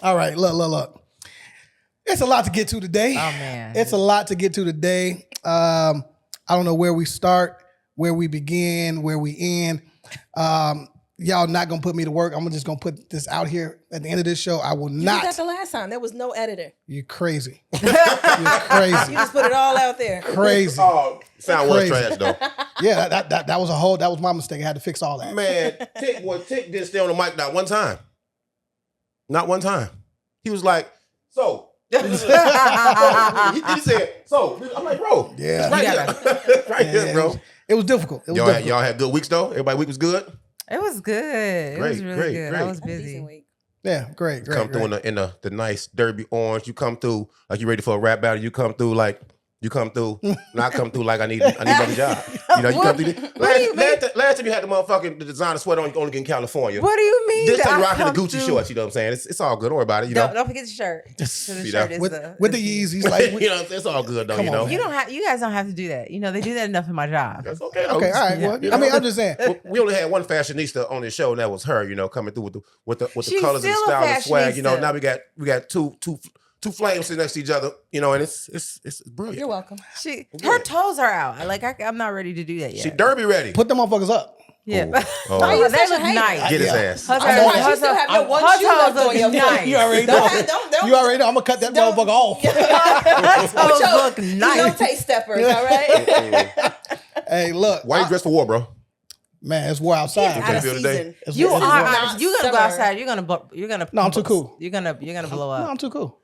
All right. Look. It's a lot to get to today. Oh man, it's a lot to get to today. I don't know where we start, where we begin, where we end. Y'all not gonna put me to work. I'm just gonna put this out here at the end of this show. I will not. You did that the last time. There was no editor. You're crazy. You're crazy. You just put it all out there. Crazy. Oh, sound was trash though. Yeah, that was my mistake. I had to fix all that. Man, Tick didn't stay on the mic not one time. Not one time. He was like, so. he said, so. I'm like, bro. Yeah. It's right here, bro. It was difficult. Y'all had good weeks though? Everybody week was good? it was good. It was really good. I was busy. Yeah, great. Come through in the nice derby orange. You come through like you ready for a rap battle. You come through like not come through like I need another job. You know, you come through. Last time you had the designer sweater on, only in California. What do you mean? This time rocking the Gucci shorts. You know what I'm saying? It's all good. Don't worry about it. You know. Don't forget the shirt. The shirt is with the Yeezys, like you know, it's all good though. Come you know. on, You guys don't have to do that. You know, they do that enough in my job. That's okay. Okay, all right. Well, I mean, I'm just saying. We only had one fashionista on this show, and that was her. You know, coming through with the She's colors and still a style and swag. You know, fashionista. now we got two flames sitting next to each other. You know, and it's brilliant. You're welcome. Her toes are out. I'm not ready to do that yet. She derby ready. Put them motherfuckers up. Yeah. Why you They such a look hater? nice. Get his ass. You still have your one shoe left on your foot. You already know. Don't. You already know. I'm gonna cut that motherfucker off. Those look nice. You don't take steppers, all right? Hey, look. Why you dressed for war, bro? Man, it's war outside. Out of feel season. today? You're not gonna go summer. outside. You're gonna. No, I'm too cool. You're gonna blow up. No, I'm too cool.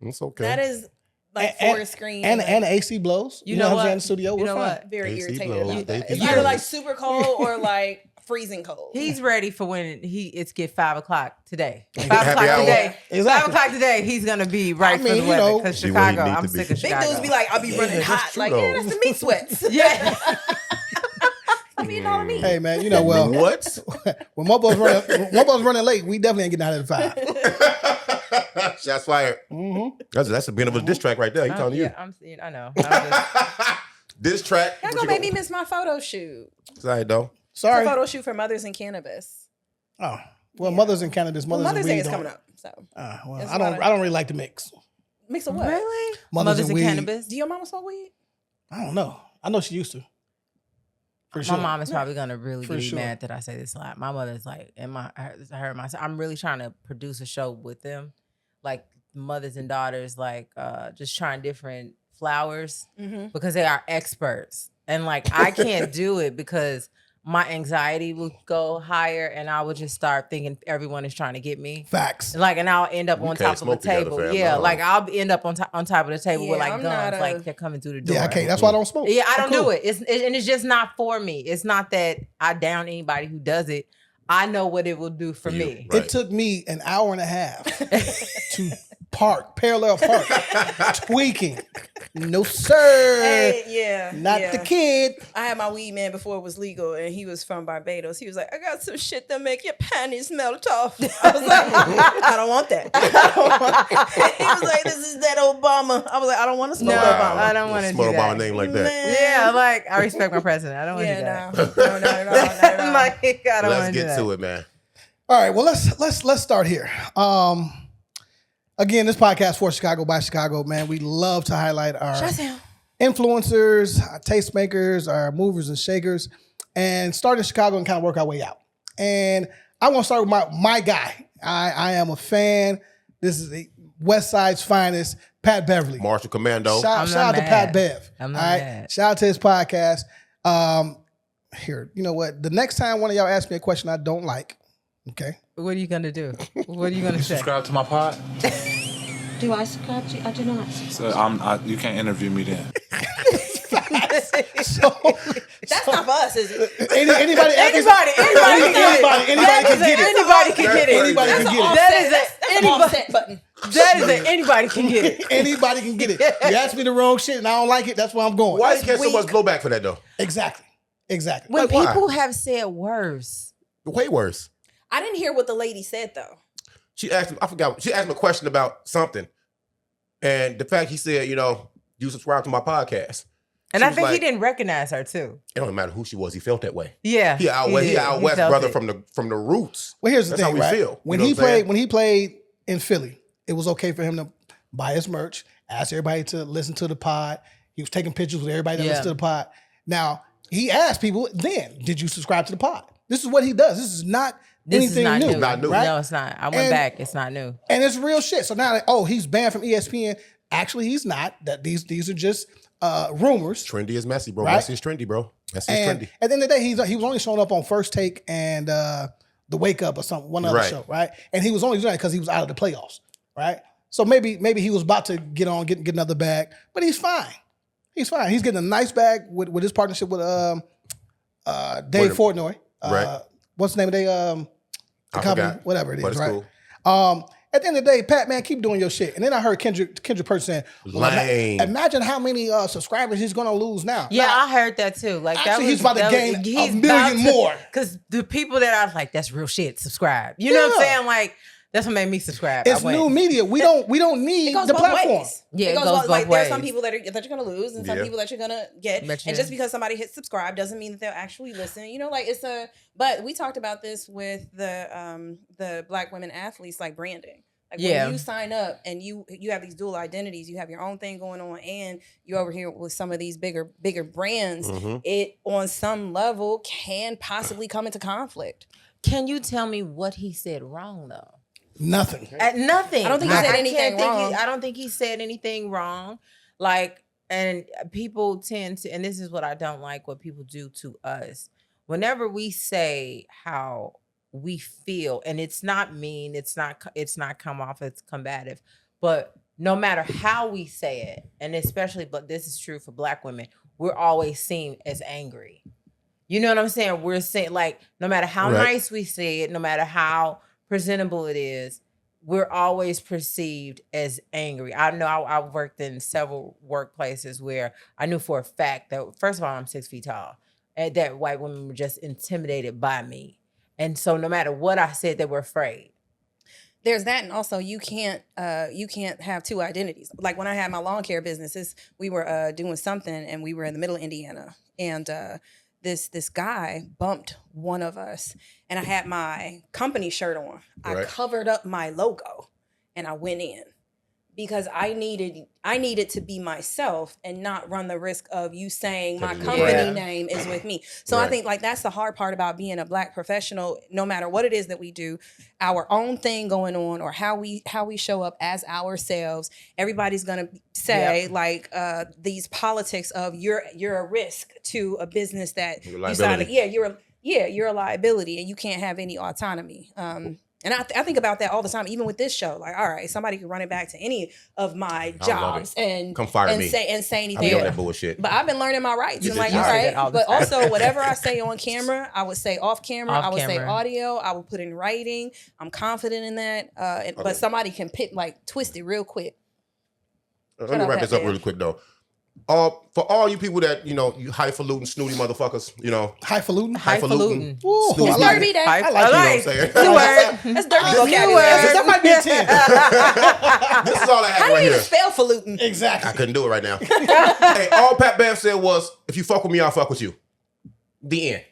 It's okay. That is like forest screen. And the AC blows. You know what I'm what? saying? In the studio, You we're know fine. what? Very AC irritated blows. about that. They It's be either like nice. super cold or like freezing cold. He's ready for when it's get 5 o'clock today. 5 Happy o'clock hour. today. Exactly. 5 o'clock today. He's gonna be right I mean, for the you weather know. because Be where he Chicago. need I'm to be. sick of Big Chicago. dudes be like, I'll be running that's hot. true, Like, though. yeah, that's the meat sweats. yeah. I mean, all me. Hey, man, you know, well, What? when Mobo's running late, we definitely ain't getting out of the 5. Shots fired. Mm-hmm. That's the beginning of a diss track right there. He telling you. Yeah, I know. I'm just, Diss track. Y'all gonna make me miss my photo shoot. Sorry, though. It's Sorry. a photo shoot for Mothers in Cannabis. Oh, well, Mothers in Cannabis, Well, Mothers in Mother's Day Weed is don't- coming up. So Well, It's I a don't lot of- really like to mix. mix of what? really? Mothers in Weed. Cannabis. Do your mama smoke weed? I don't know. I know she used to. For My sure. mom is probably gonna really For get sure. mad that I say this a lot. My mother's like, and I'm really trying to produce a show with them, like mothers and daughters, like just trying different flowers because they are experts, and like I can't do it because my anxiety will go higher, and I would just start thinking everyone is trying to get me. Facts. Like, and I'll end up We on can't top of the smoke together, table. fam. Yeah, No. like I'll end up on top of the table with Yeah, like I'm guns, not like they're coming through the door. Yeah, I can't. That's why I don't smoke. Yeah, I I'm don't cool. do it. And it's just not for me. It's not that I down anybody who does it. I know what it will do for me. Right. It took me an hour and a half to parallel park, tweaking. No, sir. Hey, yeah. Not yeah. the kid. I had my weed man before it was legal, and he was from Barbados. He was like, I got some shit that make your panties melt off. I was like, I don't want that. I don't want it. He was like, this is that Obama. I was like, I don't want to smoke No, Obama. I don't want to do Smart Obama that. name like that. Man. Yeah, like I respect my president. I don't want to do Yeah, that. no, not at all. Like I don't Let's want to do get that. to it, man. All right, well let's start here. Again, this podcast for Chicago by Chicago, man. We love to highlight our influencers, our tastemakers, our movers and shakers, and start in Chicago and kind of work our way out. And I want to start with my guy. I am a fan. This is the West Side's finest, Pat Beverly. Marshall Commando. Shout out to Pat Bev. I'm not all right? mad. Shout out to his podcast. Here, you know what? The next time one of y'all ask me a question I don't like, okay? What are you gonna do? What are you gonna say? Subscribe to my pod. Do I subscribe to you? I do not. So you can't interview me then. So, That's not for us, is it? anybody can get it. Anybody can get it. Anybody can get it. That is That's an offset button. anybody can get it. Anybody can get it. You ask me the wrong shit and I don't like it, that's where I'm going. Why you get so much blowback for that though? Exactly. When Like, why? people have said worse. Way worse. I didn't hear what the lady said, though. She asked him, I forgot, she asked him a question about something. And the fact he said, you know, you subscribe to my podcast. And She I was think he like- didn't recognize her too. It don't matter who she was. He felt that way. Yeah, He out west, did. he out west, felt brother, it. from the roots. Well, here's the That's thing, how we right? feel. When You know he what I'm saying? played in Philly, it was okay for him to buy his merch, ask everybody to listen to the pod. He was taking pictures with everybody that listened to the pod. Now, he asked people then, did you subscribe to the pod? This is what he does. This is not anything not new. new. Not new. Right? No, it's not. I went back. It's not new. And it's real shit. So now, he's banned from ESPN. Actually, he's not. That these are just rumors. Trendy is messy, bro. Right? Messy is trendy, bro. Messy is And trendy. at the end of the day, he was only showing up on First Take and The Wake Up or something, one other Right. show, right? And he was only doing it because he was out of the playoffs, right? So maybe he was about to get another bag, but he's fine. He's fine. He's getting a nice bag with his partnership with Dave Portnoy. Right. What's the name of the company? forgot, Whatever it but is, it's right? cool. At the end of the day, Pat, man, keep doing your shit. And then I heard Kendrick Purse saying, Lame. imagine how many subscribers he's going to lose now. Yeah, Now, I heard that too. Like Actually, he's about to gain a million more. Because the people that I was like, that's real shit. Subscribe. You know what I'm Yeah. saying? Like that's what made me subscribe. It's I went. new media. We don't need It goes the both platform. ways. Yeah, it goes both both like there's some ways. people that you're gonna lose and some Yeah. people that you're gonna get. But And just because somebody hits subscribe doesn't mean that they'll actually listen. You know, like but we talked about this with the Black women athletes, like branding. Like Yeah. when you sign up and you have these dual identities, you have your own thing going on, and you're over here with some of these bigger brands. Mm-hmm. It on some level can possibly come into conflict. Can you tell me what he said wrong though? Nothing. Nothing. I don't think he said I anything can't think wrong. I don't think he said anything wrong. Like, and people tend to, and this is what I don't like, what people do to us. Whenever we say how we feel, and it's not mean, it's not come off as combative, but no matter how we say it, and especially, but this is true for Black women, we're always seen as angry. You know what I'm saying? We're saying, like, no matter how Right. nice we say it, no matter how presentable it is, we're always perceived as angry. I know I worked in several workplaces where I knew for a fact that, first of all, I'm 6 feet tall, and that white women were just intimidated by me. And so no matter what I said, they were afraid. There's that, and also you can't have two identities. Like when I had my lawn care businesses, we were doing something, and we were in the middle of Indiana, and this guy bumped one of us, and I had my company shirt on. I Right. covered up my logo, and I went in because I needed to be myself and not run the risk of you saying my Taking company Yeah. name is with me. So I Right. think like that's the hard part about being a Black professional. No matter what it is that we do, our own thing going on, or how we show up as ourselves, everybody's gonna say like these politics of you're a risk to a business that You're a you signed. liability. You're a liability, and you can't have any autonomy. And I think about that all the time, even with this show. Like, all right, somebody could run it back to any of my love jobs it. and Come fire me. say I be anything. on that bullshit. But I've been learning my rights. You And did like, you all say right. that all the But time. also, whatever I say on camera, I would say off camera. Off I would say camera. audio. I would put in writing. I'm confident in that. But somebody can twist it real quick. Let me up, wrap this up Pat, really quick though. For all you people that, you highfalutin, snooty motherfuckers, Highfalutin. Highfalutin. Ooh, Snooty. I like Derby it. Day. I like You know what I'm Right. saying? New word. That's dirty New vocabulary. word. That might be a 10. This is all I had How do right you even here. spell falutin? I Exactly. couldn't do it right now. Hey, all Pat Bev said was, if you fuck with me, I'll fuck with you. The end.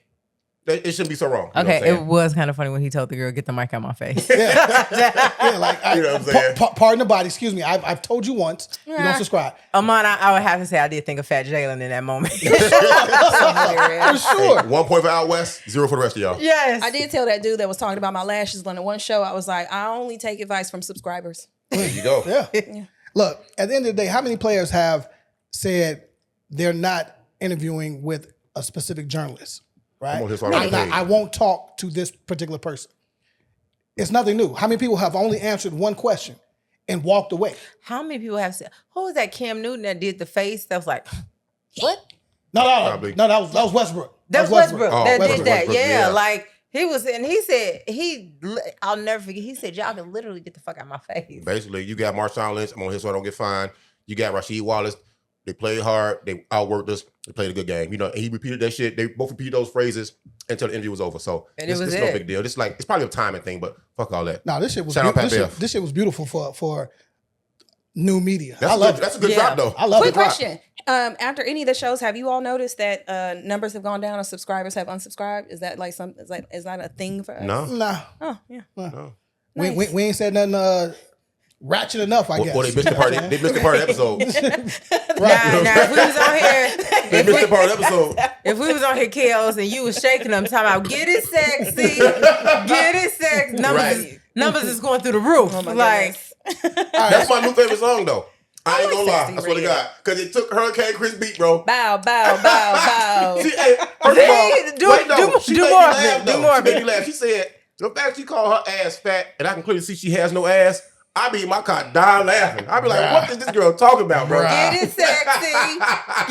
It shouldn't be so wrong. You know Okay, what I'm it saying? was kind of funny when he told the girl, get the mic out my face. Yeah, like You know what I'm saying? pardon the body. Excuse me. I've told you once. You don't subscribe Amon, I would have to say I did think of Fat Jalen in that moment. for sure. 1 point for Out West, 0 for the rest of y'all. Yes. I did tell that dude that was talking about my lashes on the one show, I was like, I only take advice from subscribers. There you go. Yeah. Look, at the end of the day, how many players have said they're not interviewing with a specific journalist? Right? I'm on his already paid. I won't talk to this particular person. It's nothing new. How many people have only answered one question and walked away? How many people have said, who was that Cam Newton that did the face that was like, what? No, Probably. that was Westbrook. That was Westbrook Oh, that Westbrook, did that. Westbrook, Yeah, yeah. like he was, and he said, I'll never forget, he said, y'all can literally get the fuck out of my face. Basically, you got Marshawn Lynch. I'm on his so I don't get fined. You got Rasheed Wallace. They played hard. They outworked us. They played a good game. And he repeated that shit. They both repeated those phrases until the interview was over. So And it's it was no it. big deal. It's probably a timing thing, but fuck all that. No, this shit was Shout out Pat beautiful. Bev. This shit was beautiful for new media. That's I love good, it. that's a good Yeah. drop though. I love Quick it. question. After any of the shows, have you all noticed that numbers have gone down or subscribers have unsubscribed? Is that like is that a thing for us? No. Nah. Oh yeah. No. We ain't said nothing ratchet enough, I guess. Or they missed the part. They missed the part of the episode. Now, if we was on here, They missed the part of the episode. if we was on here, Kels, and you was shaking them, talking about get it sexy, get it sexy. Numbers is going through the roof. Oh my That's my new favorite song though. I ain't gonna lie. Sexy I swear to Red. God, because it took Hurricane Chris beat, bro. Bow, bow, bow, bow. She, hey, first of all, Do wait, no, she do made me more of laugh, it. Do though. more She of made it. me laugh. She said, the fact she called her ass fat, and I can clearly see she has no ass, I be in my car dying laughing. I be like, what is this girl talking about, bro? Get it sexy,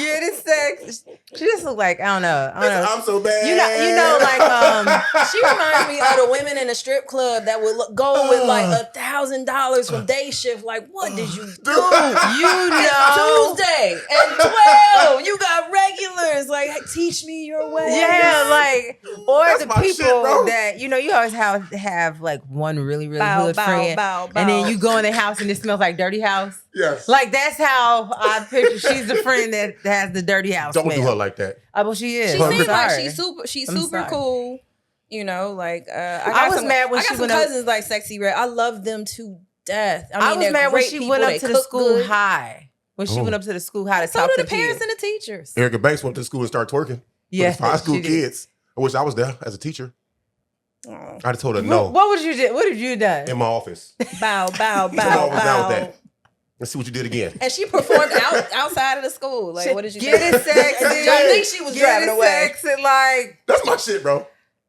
get it sexy. She just look like I don't know. I'm so bad. You know, like She reminds me of the women in the strip club that would go with like $1,000 from day shift. Like, what did you do? you know. Tuesday at 12. You got regulars. Like, teach me your way. Yeah, like, or That's the my people shit, bro. that, you know, you always have like one really, really Bow, hood bow, friend. bow, And then bow. you go in the house and it smells like dirty house. Yes. Like, that's how I picture she's the friend that has the dirty house Don't smell. do her like that. Oh, well, she is. She I'm seems like sorry. she's I'm super sorry. cool. You know, like I was mad when I got she some went up- cousins like Sexy Red. I love them to death. I mean, was they're mad when great she people. went up They to the cook school good. high. When she Oh. went up to the school high to So talk do to the parents kids. and the teachers. Erica Banks went to school and started twerking. Yeah, With high school she did. kids. I wish I was there as a teacher. Oh. I'd have told her no What would you do? What have you done? in my office. Bow, bow, Come bow, on, was down with bow. that. Let's see what you did again. And she performed outside of the school. Like, what did you Get do? it sexy. I think she was Get driving it away. sexy, like That's my shit, bro.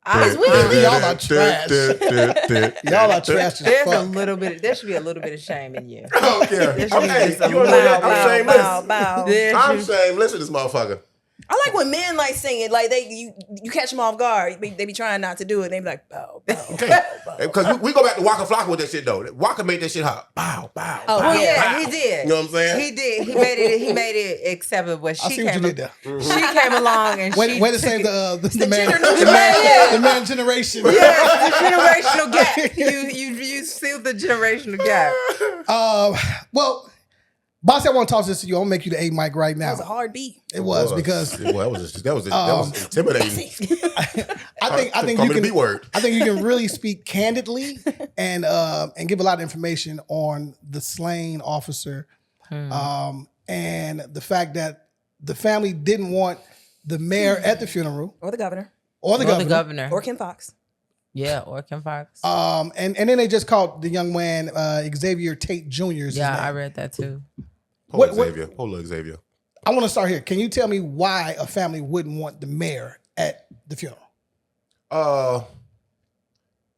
Y'all are trash. Y'all are trash as there's a fuck. little bit. There should be a little bit of shame in you. I don't care. There should I'm, be hey, just a you wanna know that? Bow, I'm bow, shameless. bow, bow. There I'm should- shameless with this motherfucker. I like when men like sing it. Like you catch them off guard. They be trying not to do it. They be like bow, bow, bow, bow. Because we go back to Waka Flocka with that shit though. Waka made that shit hot. Bow, bow. Oh, bow, Oh yeah, bow. he did. You know what I'm saying? He did. He made it acceptable. I She see what you came. did there. She came along and Way she to took save it. the man, yeah. the man generation. Yes, the generational gap. You sealed the generational gap. Well, Bossy, I want to toss this to you. I'm gonna make you the A mic right now. That was a hard beat. It was because that was intimidating. I think Call you me the can. B word. I think you can really speak candidly and give a lot of information on the slain officer, and the fact that the family didn't want the mayor at the funeral Or the governor. or the Or governor. the governor. Or Kim Fox. Yeah, or Kim Fox. And then they just called the young man Xavier Tate Jr. is his Yeah, name. I read that too. What- Hold on, Xavier. I want to start here. Can you tell me why a family wouldn't want the mayor at the funeral?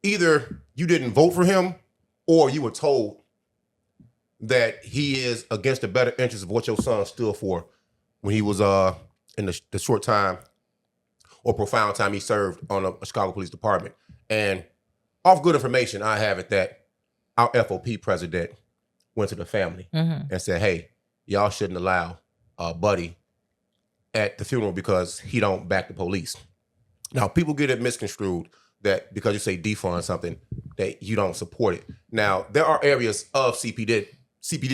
Either you didn't vote for him or you were told that he is against the better interests of what your son stood for when he was in the short time or profound time he served on a Chicago Police Department. And off good information, I have it that our FOP president went to the family and said, hey, y'all shouldn't allow Buddy at the funeral because he don't back the police. Now, people get it misconstrued that because you say defund something, that you don't support it. Now, there are areas of CPD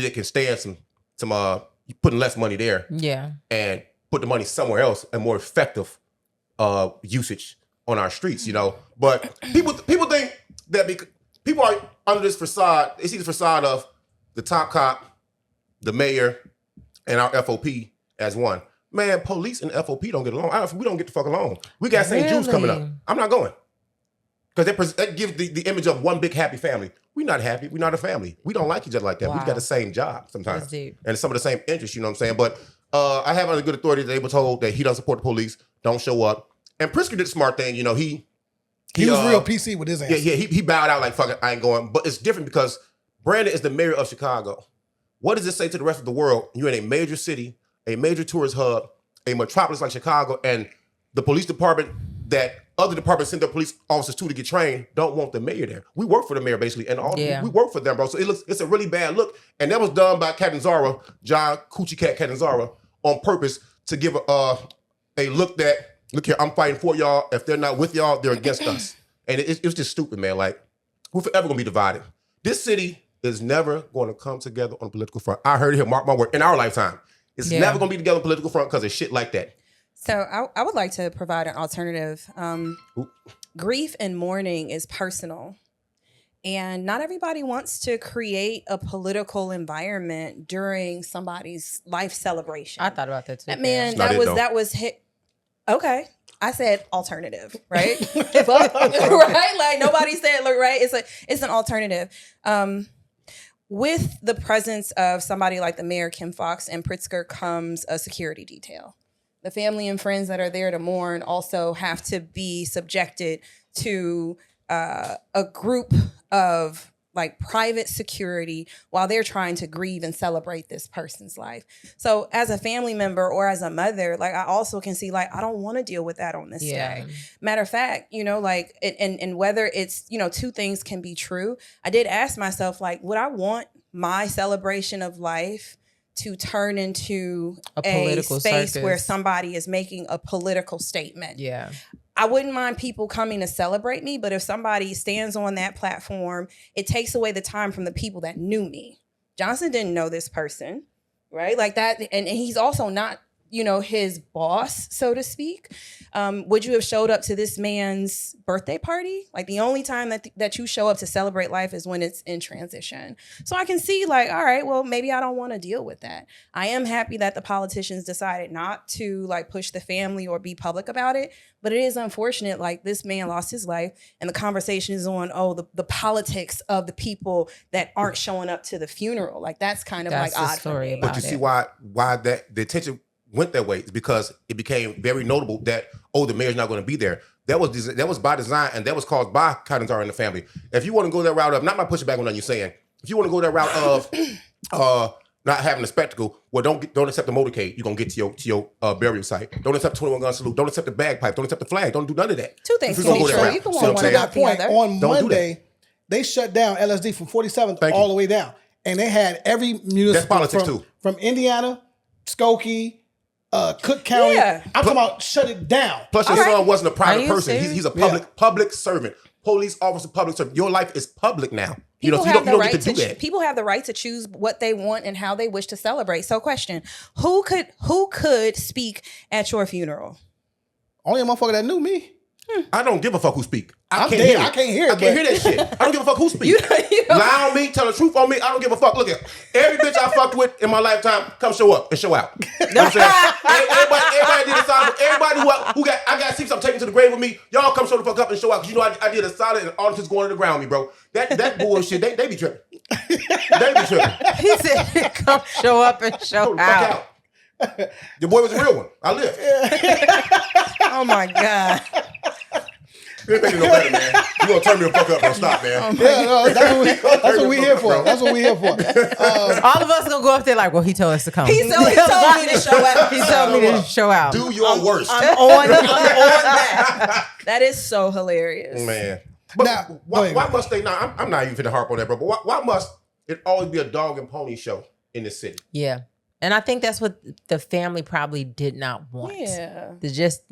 that can stand some putting less money there Yeah. and put the money somewhere else and more effective usage on our streets, you know. But people think that people are under this facade. They see the facade of the top cop, the mayor, and our FOP as one. Man, police and FOP don't get along. We don't get the fuck along. We got St. Jude's coming up. Really? I'm not going. Because that gives the image of one big happy family. We're not happy. We're not a family. We don't like each other like that. Wow. We got the same job sometimes. That's deep. And some of the same interests, you know what I'm saying? But I have on a good authority that they were told that he doesn't support the police, don't show up. And Pritzker did the smart thing, you know, he was real PC with his answer. Yeah, he bowed out like, fuck it, I ain't going. But it's different because Brandon is the mayor of Chicago. What does this say to the rest of the world? You're in a major city, a major tourist hub, a metropolis like Chicago, and the police department that other departments send their police officers to get trained don't want the mayor there. We work for the mayor basically, and we work for them, bro. So it's a really bad look, and that was done by Catanzara, John Coochie Cat Catanzara, on purpose to give a look that, look here, I'm fighting for y'all. If they're not with y'all, they're against us, and it's just stupid, man. Like, we're forever gonna be divided. This city is never going to come together on a political front. I heard it here, mark my word, in our lifetime. It's never gonna be together on political front because of shit like that. So I would like to provide an alternative. Grief and mourning is personal. And not everybody wants to create a political environment during somebody's life celebration. I thought about that too. Man, that was hit. Okay. I said alternative, right? Right? Like nobody said, look, right? It's an alternative. With the presence of somebody like the mayor, Kim Foxx, and Pritzker comes a security detail. The family and friends that are there to mourn also have to be subjected to a group of like private security while they're trying to grieve and celebrate this person's life. So as a family member or as a mother, like I also can see like, I don't want to deal with that on this day. Matter of fact, like, and whether it's, two things can be true. I did ask myself, like, would I want my celebration of life to turn into a political space circus where somebody is making a political statement? Yeah. I wouldn't mind people coming to celebrate me, but if somebody stands on that platform, it takes away the time from the people that knew me. Johnson didn't know this person, right? Like that. And he's also not, his boss, so to speak. Would you have showed up to this man's birthday party? Like the only time that you show up to celebrate life is when it's in transition. So I can see like, all right, well, maybe I don't want to deal with that. I am happy that the politicians decided not to like push the family or be public about it. But it is unfortunate, like this man lost his life and the conversation is on, the politics of the people that aren't showing up to the funeral. Like that's kind of like odd story for me. But you see why the attention went that way is because it became very notable that, the mayor's not going to be there. That was by design, and that was caused by Katanzara and the family. If you want to go that route of, not my pushing back on what you're saying, if you want to go that route of not having a spectacle, well, don't accept the motorcade. You're going to get to your burial site. Don't accept 21 gun salute. Don't accept the bagpipe. Don't accept the flag. Don't do none of that. Two things can be true. You can want one without the other. On Monday, they shut down LSD from 47th all the way down. And they had every municipal That's politics too. From Indiana, Skokie, Cook County. Yeah. I'm talking about shut it down. Plus, your son wasn't a private person. He's a public servant. Police officer, public servant. Your life is public now. You don't get to do that. People have the right to choose what they want and how they wish to celebrate. So, question: Who could speak at your funeral? Only a motherfucker that knew me. I don't give a fuck who speak. I can't hear it. I can't hear that shit. I don't give a fuck who speak. Lie on me, tell the truth on me. I don't give a fuck. Look at every bitch I fucked with in my lifetime. Come show up and show out. You know what I'm saying? Everybody did a solid. Everybody who got I got seats I'm taking to the grave with me. Y'all come show the fuck up and show out because I did a solid and all just going to the ground with me, bro. That bullshit. They be tripping. They be tripping. He said, "Come show up and show out." Your boy was a real one. I lived. Oh my God. You ain't thinking no better, man. You gonna turn me the fuck up and stop, man. That's what we here for. That's what we here for. All of us gonna go up there like, well, he told us to come. He told me to show out. He told me to show out. Do your worst. I'm on that. That is so hilarious, man. But now, why must they not? I'm not even finna harp on that, bro. But why must it always be a dog and pony show in this city? Yeah. And I think that's what the family probably did not want. Yeah.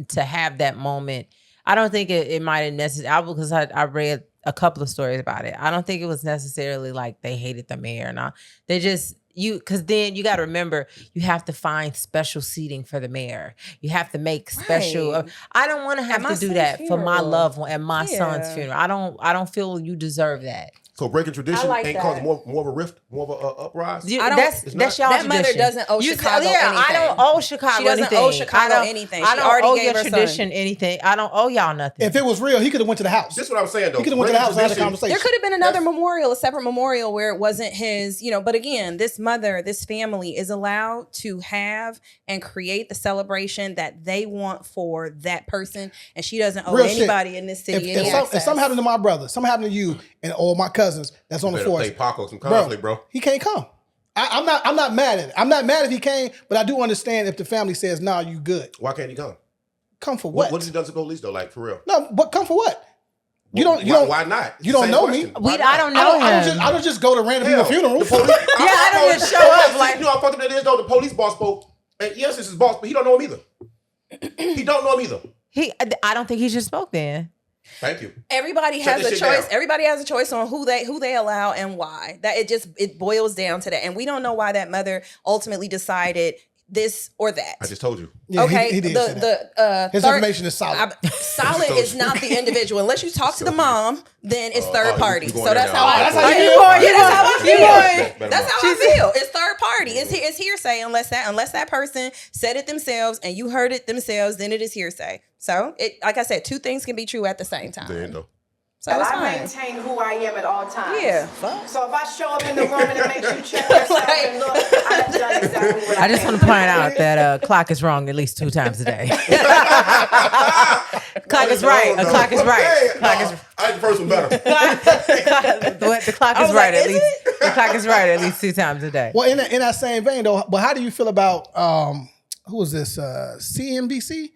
To have that moment. I don't think it might have necessarily, because I read a couple of stories about it. I don't think it was necessarily like they hated the mayor. No, they just, because then you got to remember, you have to find special seating for the mayor. You have to make special, I don't want to have to do that for my loved one and my son's funeral. I don't feel you deserve that. So breaking tradition ain't causing more of a rift, more of a uprise? That's y'all that mother doesn't owe Chicago anything. I don't owe Chicago anything. She doesn't owe Chicago anything. I don't owe your tradition anything. I don't owe y'all nothing. If it was real, he could have went to the house. This is what I'm saying, though. He could have went to the house and had a conversation. There could have been another memorial, a separate memorial where it wasn't his, but again, this mother, this family is allowed to have and create the celebration that they want for that person, and she doesn't owe anybody in this city any access. If something happened to my brother, something happened to you and all my cousins that's on the force, Paco some conflict, bro. He can't come. I'm not mad at it. I'm not mad if he came, but I do understand if the family says, "Nah, you good." Why can't he come? Come for what? What has he done to the police though? Like for real? No, but come for what? Why not? You don't know me. I don't know him. I don't just go to random people's funerals. I don't just show up like. You know how fucked up that is though. The police boss spoke, and yes, it's his boss, but he don't know him either. I don't think he just spoke then. Thank you. Everybody has a choice. Down. Everybody has a choice on who they allow and why. That it boils down to that. And we don't know why that mother ultimately decided this or that. I just told you. Yeah, Okay, he did say that. His third- information is solid. Solid is not the individual. Unless you talk to the mom, then it's third party. you So going that's there how now. I That's how you feel. going. Yeah, that's how I feel. Better That's not. how I feel. It's third party. It's hearsay unless that person said it themselves and you heard it themselves. Then it is hearsay. So it, like I said, two things can be true at the same time. There you go. So But it's I fine. maintain who I am at all times. Yeah, fuck. So if I show up in the room and it makes you check yourself and look, I have done exactly what I just want to point out that clock is wrong at least 2 times a day. Clock is right. A clock is right. Hey, Clock no, is I like the first one better. the clock is was right like, at is least. The clock is right at least 2 times a day. Well, in that same vein, though, but how do you feel about who is this? CNBC?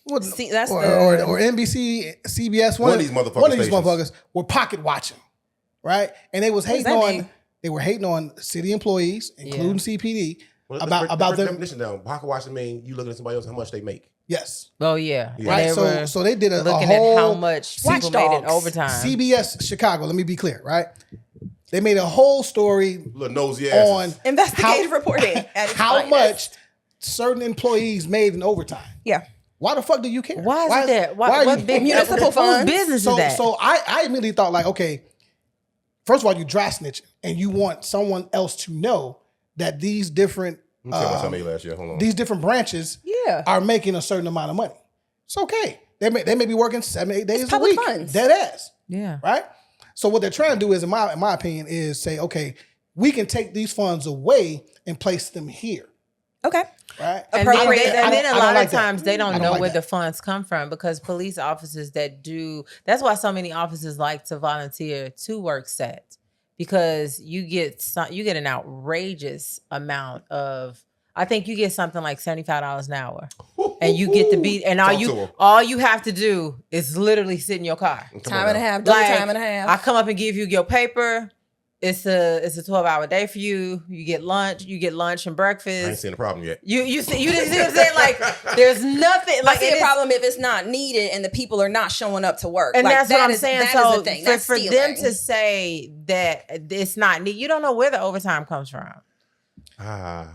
What, See, that's or the- NBC, CBS. One of these motherfucking One of these stations. motherfuckers were pocket watching, right? And they was hating that on. mean? They were hating on city employees, including CPD, Well, about the them. definition down. Pocket watching mean you looking at somebody else how much they make. Yes, Oh yeah. Yeah. right. And they were So they did a looking whole at how much people made in Watchdogs. overtime. CBS Chicago. Let me be clear, right? They made a whole story Little nosy asses. on Investigative reporting. At its how finest. much certain employees made in overtime. Yeah. Why the fuck do you care? Why is it that? Why are What you, big Municipal whose funds? business so is that? so I immediately thought like, okay, first of all, you dry snitching and you want someone else to know that these different Let me tell you what somebody last year. Hold on. these different branches Yeah. are making a certain amount of money. It's okay. They may be working 7-8 days a public week. funds. Dead ass. Yeah. Right? So what they're trying to do is, in my opinion, is say, okay, we can take these funds away and place them here. Okay. Right? And Appropriate. then a I don't lot like of that. times they I don't don't know like where that. the funds come from because police officers that do, that's why so many officers like to volunteer to work set because you get an outrageous amount of, I think you get something like $75 an hour and you get to be, and Talk to 'em. all you have to do is literally sit in your car. Come Time on and a now. half. Double Like, time and a half. I come up and give you your paper. It's a 12-hour day for you. You get lunch and breakfast. I ain't seen the problem yet. You didn't see what I'm saying? Like there's nothing I like see it a is- problem if it's not needed and the people are not showing up to work. and Like, that's what that I'm is- saying. That So is the thing. That's for them stealing. to say that it's not needed, you don't know where the overtime comes from.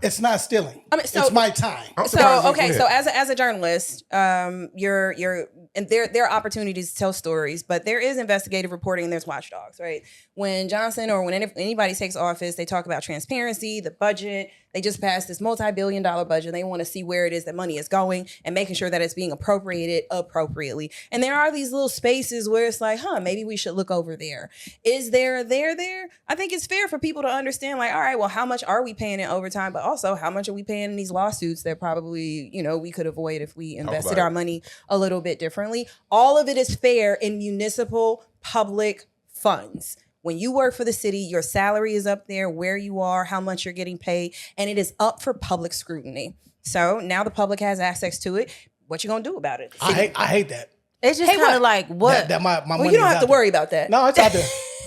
It's not stealing. I mean, so- it's my time. I'm surprised So you okay, quit. so as a journalist, you're and there are opportunities to tell stories, but there is investigative reporting and there's watchdogs, right? When Johnson or when anybody takes office, they talk about transparency, the budget. They just passed this multi-billion-dollar budget. They want to see where it is that money is going and making sure that it's being appropriated appropriately. And there are these little spaces where it's like, maybe we should look over there. Is there a there? I think it's fair for people to understand, like, all right, well, how much are we paying in overtime? But also, how much are we paying in these lawsuits that probably, we could avoid if we invested about our it. money a little bit differently. All of it is fair in municipal public funds. When you work for the city, your salary is up there, where you are, how much you're getting paid, and it is up for public scrutiny. So now the public has access to it. What you gonna do about it? I hate that. It's just Hey, kind what? of like what? That my Well, money you don't is have out to there. worry about that. No, it's out there.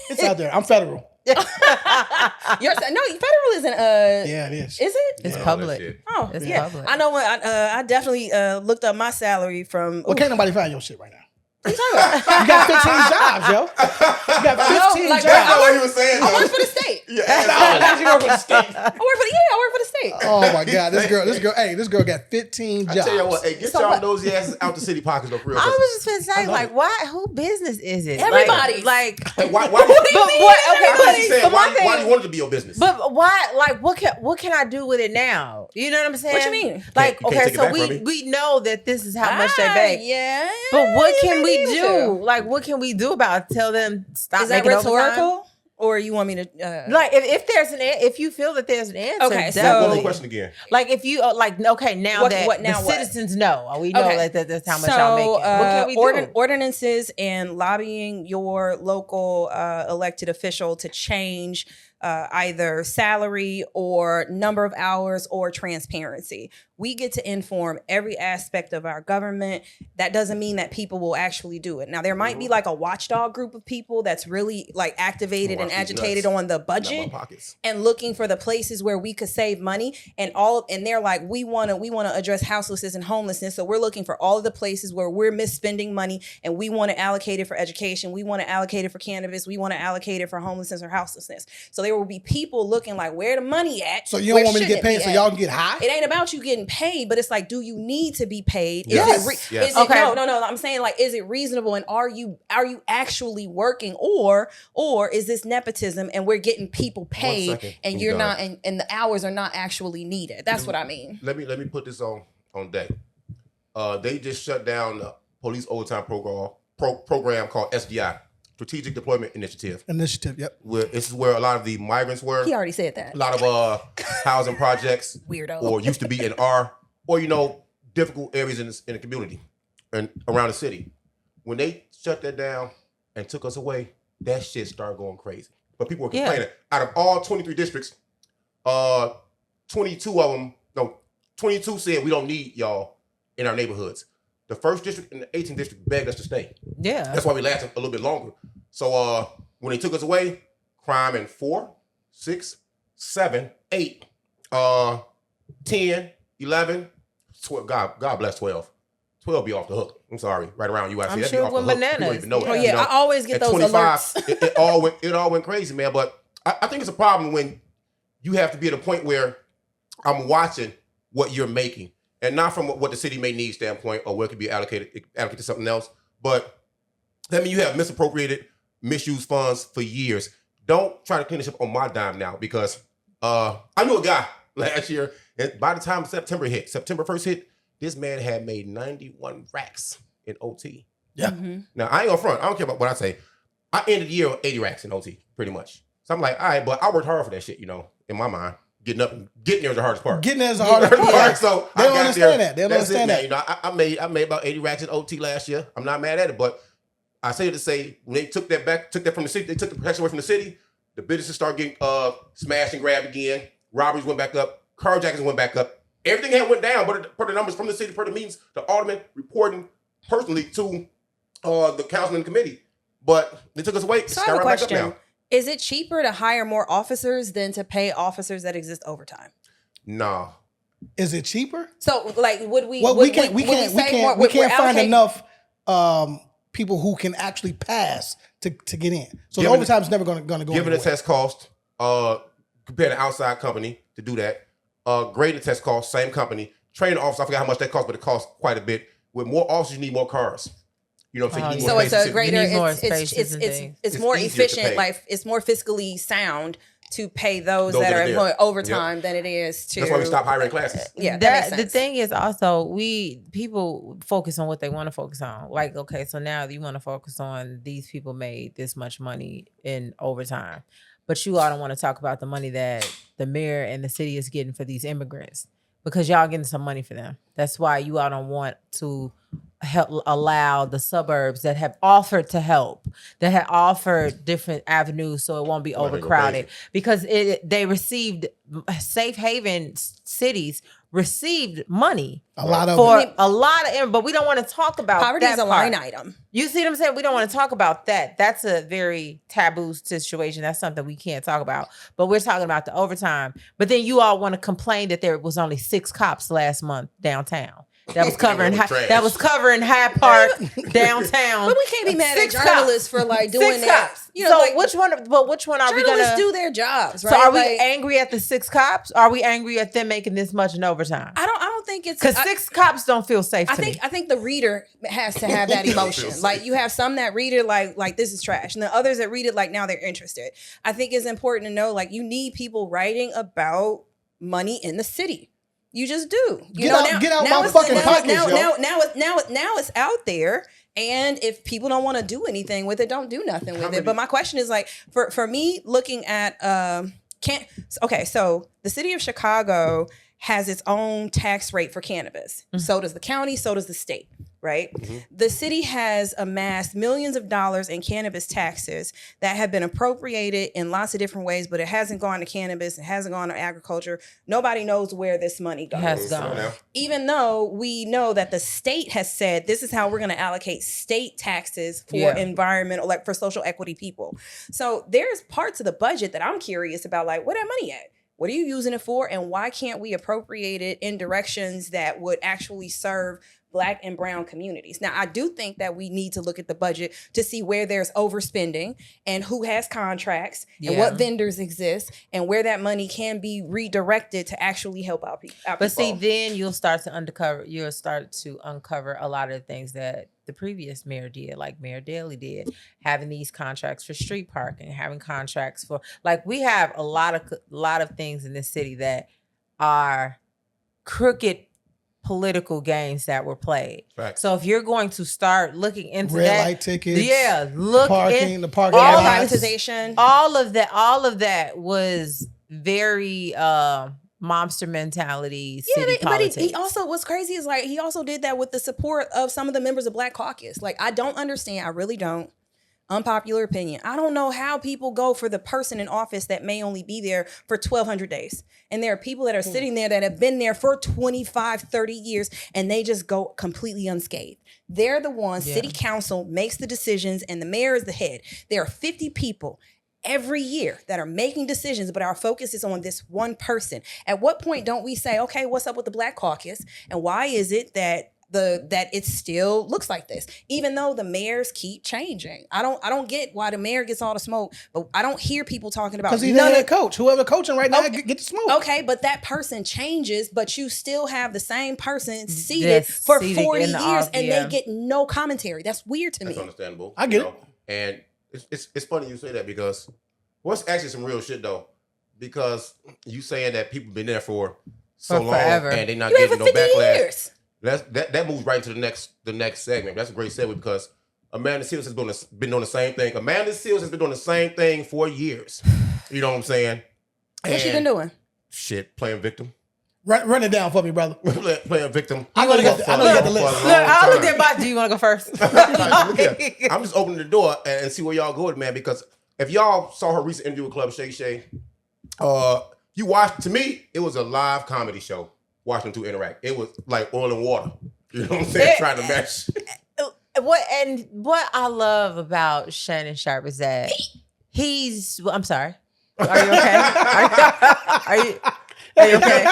It's out there. I'm federal. No, federal isn't. Yeah, it is. Is it? It's Yeah, public. that shit. Oh, It's yeah. public. I know when I definitely looked up my salary from. Well, can't nobody find your shit right now. What you talking about? You got 15 jobs, yo. You got 15 like, jobs. That's not what he was saying. I though. work for the state. Yeah, You work for the state. I work for the state. Oh my God, this girl got 15 I jobs. tell you what, hey, get So y'all what? nosy asses out the city pockets though, for real. I 'cause- was just gonna say, love like, it. why? Who business is it? Everybody's. Like Hey, why do you, but what? Okay, I but, was just saying, but why my thing, do you want it to be your business? But why? Like, what can I do with it now? You know what I'm saying? What you mean? Like, You can't okay, take it so back from me. we know that this is how much they make. Yeah. But what you can may we be do? able to. Like, what can we do about it? Tell them stop Is that making overtime? rhetorical, or you want me to? Like, if there's if you feel that there's an answer, Okay, so- Hold on, definitely. question again. Like, if you like, okay, now What- that what now the what? citizens know, we know Okay. that that's how much y'all making. What can we do? Ordinances and lobbying your local elected official to change either salary or number of hours or transparency. We get to inform every aspect of our government. That doesn't mean that people will actually do it. Now, there might be like a watchdog group of people that's really like activated and Watch these agitated nuts. on the Not my budget pockets. and looking for the places where we could save money, and they're like, we want to address houselessness and homelessness, so we're looking for all of the places where we're misspending money, and we want to allocate it for education, we want to allocate it for cannabis, we want to allocate it for homelessness or houselessness. So they there will be people looking like, where the money at? So you don't want me to get paid so y'all can get high? It ain't about you getting paid, but it's like, do you need to be paid? Yes. Is Yes. it no, I'm saying, like, is it reasonable, and are you actually working, or is this nepotism and we're getting people paid and you're not, and the hours are not actually needed? That's what I mean. Let me put this on deck. They just shut down the police overtime program called SDI, Strategic Deployment Initiative. Yep. This is where a lot of the migrants were. He already said that. A lot of housing projects, Weirdo. or used to be in difficult areas in the community and around the city. When they shut that down and took us away, that shit started going crazy. But people were complaining. Out of all 23 districts, 22 said we don't need y'all in our neighborhoods. The 1st district and the 18th district begged us to stay. Yeah. That's why we lasted a little bit longer. So when they took us away, crime in 4, 6, 7, 8, 10, 11, 12. God bless 12. 12 be off the hook. I'm sorry. Right around UIC. I'm That'd sure be off the when hook. bananas. People don't even know it. Oh yeah, I always get at those 25, alerts. it all went crazy, man. But I think it's a problem when you have to be at a point where I'm watching what you're making, and not from what the city may need standpoint or what could be allocated to something else. But that means you have misappropriated, misused funds for years. Don't try to clean this up on my dime now, because I knew a guy last year, and by the time September 1st hit, this man had made 91 racks in OT. Yeah. Mm-hmm. Now, I ain't gonna front. I don't care about what I say. I ended the year with 80 racks in OT, pretty much. So I'm like, all right, but I worked hard for that shit, in my mind. Getting there is the hardest part. Getting there is the hardest part. So they don't understand that. They don't That's understand it, that. I made about 80 racks in OT last year. I'm not mad at it, but I say to say, when they took that from the city, they took the protection away from the city, the businesses started getting smashed and grabbed again. Robberies went back up. Carjackings went back up. Everything had went down, but per the numbers from the city, per the meetings, the alderman reporting personally to the council and the committee. But they took us away. So I have a question. Is it cheaper to hire more officers than to pay officers that exist overtime? Nah. Is it cheaper? So, like, would we? Well, we can't find enough people who can actually pass to get in. So the overtime's never going to go. Given the test cost, compared to outside company to do that, grading test cost, same company. Training officer, I forgot how much that costs, but it costs quite a bit. With more officers, you need more cars. You know what I'm saying? So it's a greater, it's more efficient, like it's more fiscally sound to pay those that are employed overtime than it is to. That's why we stopped hiring classes. Yeah, that makes sense. The thing is also people focus on what they want to focus on. Like, okay, so now you want to focus on these people made this much money in overtime, but you all don't want to talk about the money that the mayor and the city is getting for these immigrants, because y'all getting some money for them. That's why you all don't want to allow the suburbs that have offered to help, that have offered different avenues so it won't be overcrowded, because they received, safe haven cities received money but we don't want to talk about poverty is a part. line item. You see what I'm saying? We don't want to talk about that. That's a very taboo situation. That's something we can't talk about. But we're talking about the overtime. But then you all want to complain that there was only 6 cops last month downtown. That was covering Hyde Park downtown. But we can't be mad at journalists for like doing that. Which one are we gonna? Journalists do their jobs, right? So are we angry at the 6 cops? Are we angry at them making this much in overtime? I don't think it's because 6 cops don't feel safe. I think the reader has to have that emotion. Like, you have some that read it like this is trash, and the others that read it like now they're interested. I think it's important to know, like, you need people writing about money in the city. You just do. Get out my fucking pockets, now it's out there, and if people don't want to do anything with it, don't do nothing with it. But my question is, like, for me, looking at so the city of Chicago has its own tax rate for cannabis. Mm-hmm. So does the county, so does the state, right? Mm-hmm. The city has amassed millions of dollars in cannabis taxes that have been appropriated in lots of different ways, but it hasn't gone to cannabis, it hasn't gone to agriculture. Nobody knows where this money goes. Has gone. Even though we know that the state has said this is how we're going to allocate state taxes for environmental, like for social equity people. So there's parts of the budget that I'm curious about, like, where that money at? What are you using it for? And why can't we appropriate it in directions that would actually serve Black and brown communities. Now, I do think that we need to look at the budget to see where there's overspending and who has contracts and what vendors exist and where that money can be redirected to actually help out people. But see, then you'll start to uncover a lot of the things that the previous mayor did, like Mayor Daley did, having these contracts for street parking, having contracts for, like, we have a lot of things in this city that are crooked political games that were played. Right. So if you're going to start looking into red light tickets, look parking, the parking privatization, all of that was very mobster mentality. City politics. But he also, what's crazy is like he also did that with the support of some of the members of Black Caucus. Like, I don't understand. I really don't. Unpopular opinion. I don't know how people go for the person in office that may only be there for 1,200 days. And there are people that are sitting there that have been there for 25, 30 years, and they just go completely unscathed. They're the ones, city council makes the decisions, and the mayor is the head. There are 50 people every year that are making decisions, but our focus is on this one person. At what point don't we say, okay, what's up with the Black Caucus? And why is it that it still looks like this, even though the mayors keep changing? I don't get why the mayor gets all the smoke, but I don't hear people talking about, because he's the head coach. Whoever coaching right now get the smoke. Okay, but that person changes, but you still have the same person seated for 40 years, and they get no commentary. That's weird to me. That's understandable. I get it. And it's funny you say that, because what's actually some real shit though, because you saying that people been there for so long forever, and they not getting no backlash. Years. That moves right into the next segment. That's a great segue, because Amanda Seals has been doing the same thing. Amanda Seals has been doing the same thing for years. You know what I'm saying? What's she been doing? Shit, playing victim. Run it down for me, brother. Playing victim. I know you got the list. Look, I looked at Bob. Do you want to go first? I'm just opening the door and see where y'all go with, man, because if y'all saw her recent interview with Club Shay Shay, you watched, to me, it was a live comedy show. Watching them two interact. It was like oil and water. You know what I'm saying? Trying to mesh. What I love about Shannon Sharpe is that I'm sorry. Are you okay? Are you okay?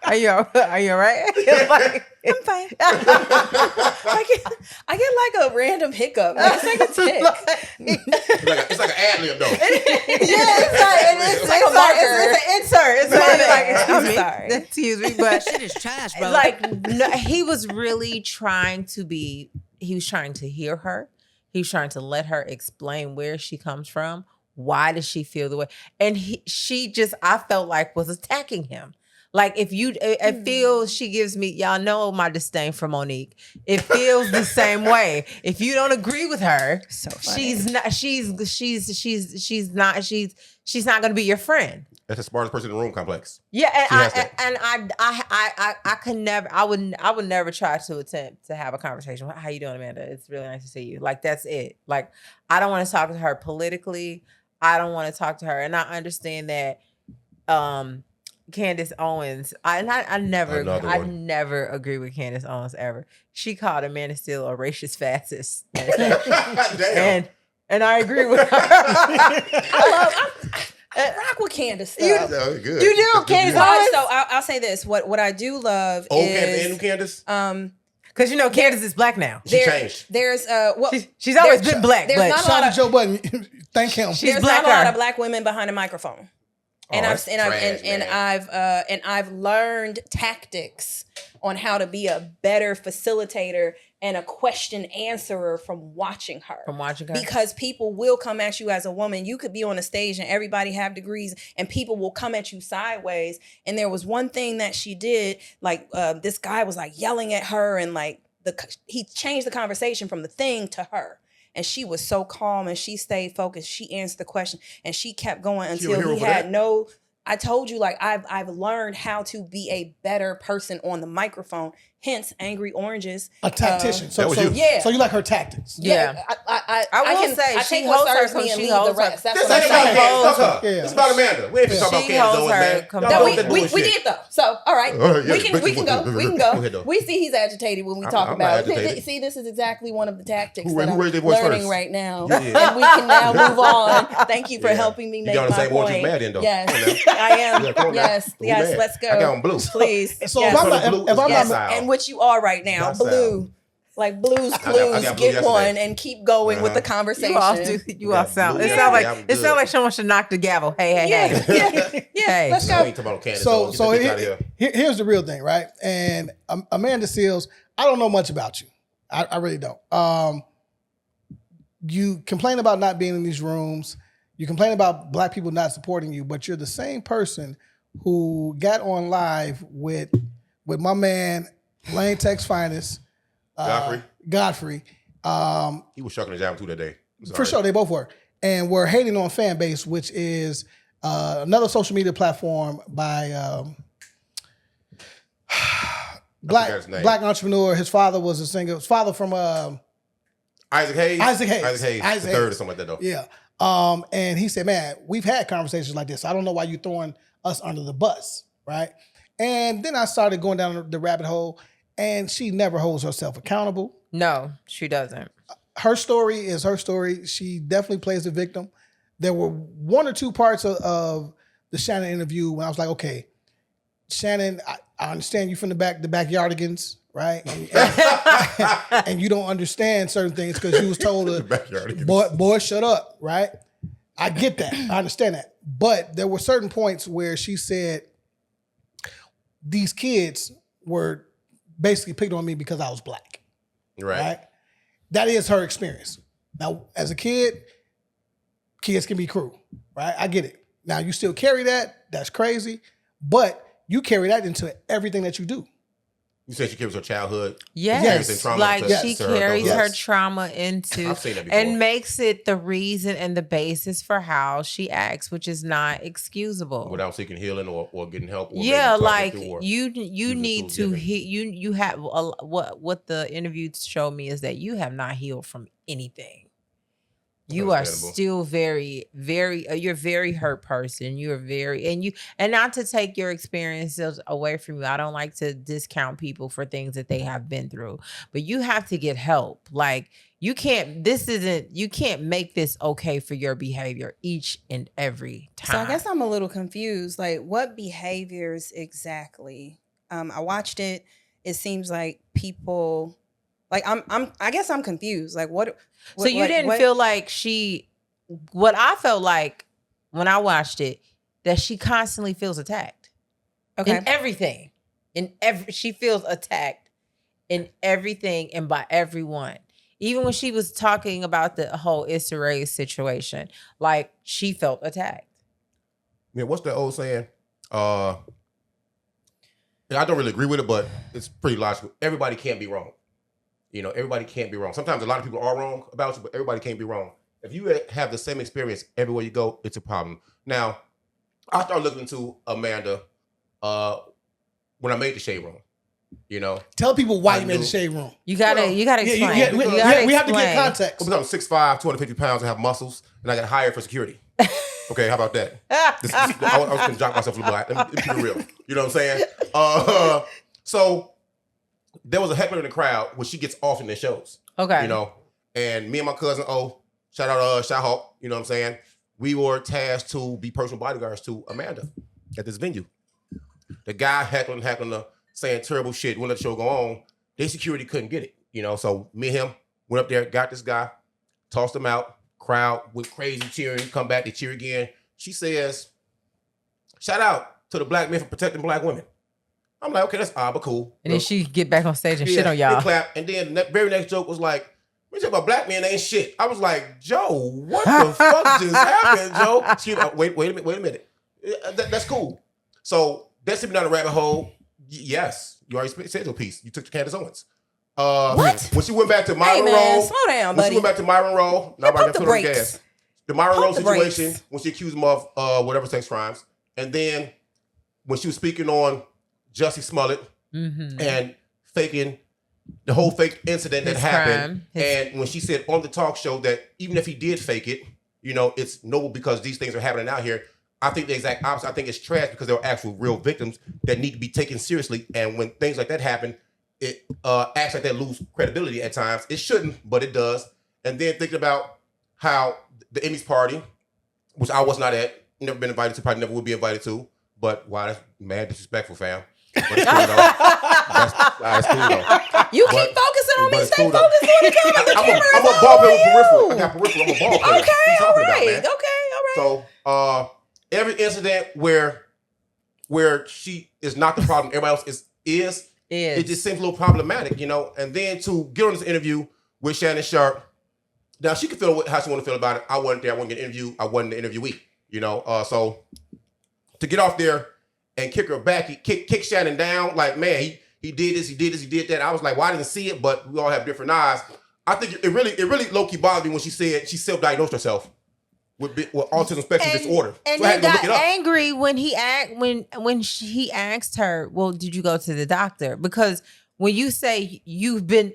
Are you okay? Are you all right? I'm fine. I get like a random hiccup. It's like a tick. It's like an ad lib though. It's like a marker. It's an insert. It's sorry. Excuse me, but Shit is trash, bro. He was really trying to hear her. He was trying to let her explain where she comes from. Why does she feel the way? And she I felt like was attacking him. Like, it feels, she gives me, y'all know my disdain for Monique. It feels the same way. If you don't agree with her, so funny. she's not going to be your friend. That's the smartest person in the room complex. Yeah, I would never try to attempt to have a conversation. How you doing, Amanda? It's really nice to see you. Like, that's it. Like, I don't want to talk to her politically. I don't want to talk to her. And I understand that Candace Owens, I never agree with Candace Owens ever. She called Amanda Steele a racist fascist. Damn. And I agree with her. I rock with Candace. Good. You do, Candace Owens. So I'll say this: what I do love is Candace. Because Candace is black now. She changed. There's she's always been black. There's but not shout out to Joe Budden. Thank him. There's not a lot of black women behind a microphone. And I've learned tactics on how to be a better facilitator and a question answerer from watching her. Because people will come at you as a woman. You could be on a stage and everybody have degrees and people will come at you sideways. And there was one thing that she did, like this guy was like yelling at her and like he changed the conversation from the thing to her. And she was so calm and she stayed focused. She answered the question and she kept going until he had I told you, like, I've learned how to be a better person on the microphone hence Angry Oranges. A tactician. That was you. Yeah. So you like her tactics. Yeah. I will say, I she take what holds her serves me and she leave the holds her- rest. That's This what ain't I'm about saying. Candace. Fuck her. Yeah. It's about Amanda. We ain't finna talk about She Candace holds Owens, her man. com- Y'all No, know we, that we bullshit. did though. So all right, Yeah, we can go. We can go ahead, though. go. We see he's agitated when we I'm talk not about. agitated. See, this is exactly one of the tactics Who that raised their I'm voice learning first? right now, You did. and we can now move on. Thank you for Yeah. helping me You make got on the my same orange as point. Mad then, though. Yes, Come on now. I am. Yeah, come on now. Yes, Don't be yes. mad. Let's go. I got on blue. Please. So yes. if I'm Color blue not, if is I'm Yes, not, Yes. and which you are right now, That's blue. Like Blues got Clues, blue get yesterday. one and keep going with the Uh-huh. conversation. You all do. You all Yeah, sound. blue. It Yeah, sounds yeah, like I'm it good. sounds like someone should knock the gavel. Hey, hey, Yeah, hey. yeah, yeah. Hey. Let's I go. ain't talking about Candace. so Get so that bitch out of here. here's the real thing, right? And Amanda Seals, I don't know much about you. I really don't. You complain about not being in these rooms. You complain about black people not supporting you, but you're the same person who got on live with my man Lane Tech's finest, Godfrey. He was shucking his jab too that day. For sure, they both were. And we're hating on fan base, which is another social media platform by black entrepreneur. His father was a singer. His father from Isaac Hayes. Isaac Hayes. The third or something like that though. Yeah. And he said, man, we've had conversations like this. I don't know why you're throwing us under the bus, right? And then I started going down the rabbit hole, and she never holds herself accountable. No, she doesn't. Her story is her story. She definitely plays the victim. There were one or two parts of the Shannon interview when I was like, okay, Shannon, I understand you from the backyardigans, right? And you don't understand certain things because you was told to, boy, shut up, right? I get that. I understand that. But there were certain points where she said these kids were basically picked on me because I was black. Right? That is her experience. Now, as a kid, kids can be cruel, right? I get it. Now, you still carry that. That's crazy. But you carry that into everything that you do. You said she carries her childhood. Yes, like she carries her Yes. trauma into I've seen that before. and makes it the reason and the basis for how she acts, which is not excusable. Without seeking healing or getting help. Or Yeah, maybe like talking through or you using need tools to given. you have what the interview showed me is that you have not healed from anything. You are Understandable. still very, very. You're a very hurt person. You're very, and not to take your experiences away from you. I don't like to discount people for things that they have been through, but you have to get help. Like you can't. You can't make this okay for your behavior each and every time. So I guess I'm a little confused. Like, what behaviors exactly? I watched it. It seems like people. Like I guess I'm confused. Like what So you didn't feel like what I felt like when I watched it, that she constantly feels attacked. Okay. In everything. She feels attacked in everything and by everyone. Even when she was talking about the whole Issa Rae situation, like she felt attacked. Yeah, what's the old saying? I don't really agree with it, but it's pretty logical. Everybody can't be wrong. You know, everybody can't be wrong. Sometimes a lot of people are wrong about you, but everybody can't be wrong. If you have the same experience everywhere you go, it's a problem. Now, I started looking into Amanda when I made the Shade Room. You know, Tell people why I you made knew. the Shade Room. You gotta explain. We have to get context. I'm 6'5", 250 pounds, and have muscles, and I got hired for security. Okay, how about that? I was going to jock myself a little bit. Let me keep it real. You know what I'm saying? So there was a heckler in the crowd, which she gets often in shows. Okay. You know, and me and my cousin, shout out Shy Hawk, you know what I'm saying? We were tasked to be personal bodyguards to Amanda at this venue. The guy heckling her, saying terrible shit, wouldn't let the show go on. Their security couldn't get it, you know? So me and him went up there, got this guy, tossed him out, crowd went crazy cheering, come back, they cheer again. She says, shout out to the black men for protecting black women. I'm like, okay, that's odd, but cool. And then she get back on stage and shit on They y'all. clap, and then the very next joke was like, we talk about black men ain't shit. I was like, Joe, what the fuck just happened, Joe? She, wait a minute. That's cool. So that's him down the rabbit hole. Yes, you already said your piece. You took to Candace Owens. What? When she went back to Myron Hey man, Rowe, slow down, when buddy. she went back to Myron Rowe, Pump nobody the put her on brakes. gas. The Myron Pump Rowe the situation, brakes. when she accused him of whatever sex crimes, and then when she was speaking on Jussie Smollett Mm-hmm. and faking the whole fake incident that His happened. crime. And when she said on the talk show that even if he did fake it, you know, it's noble because these things are happening out here. I think the exact opposite. I think it's trash because there are actual real victims that need to be taken seriously. And when things like that happen, it acts like that lose credibility at times. It shouldn't, but it does. And then thinking about how the Emmys party, which I was not at, never been invited to, probably never will be invited to. But wow, that's mad disrespectful, fam. But it's cool though. That's cool though. You keep focusing on me. but it's Stay cool, though. focused on the camera. The camera I'm is a ball player with on peripheral. I you. got peripheral. I'm a ball player. Okay, What you all talking about, right. man? Okay, all right. So every incident where she is not the problem, everybody else is it just seems a little problematic, you know. And then to get on this interview with Shannon Sharp, now she can feel how she want to feel about it. I wasn't there. I wasn't get an interview. I wasn't the interviewee, you know. So to get off there and kick her back, kick Shannon down, like, man, he did this, he did that. I was like, well, I didn't see it, but we all have different eyes. I think it really low key bothered me when she said she self-diagnosed herself with autism spectrum disorder. And so I he had to go got look it up. angry when he he asked her, well, did you go to the doctor? Because when you say you've been,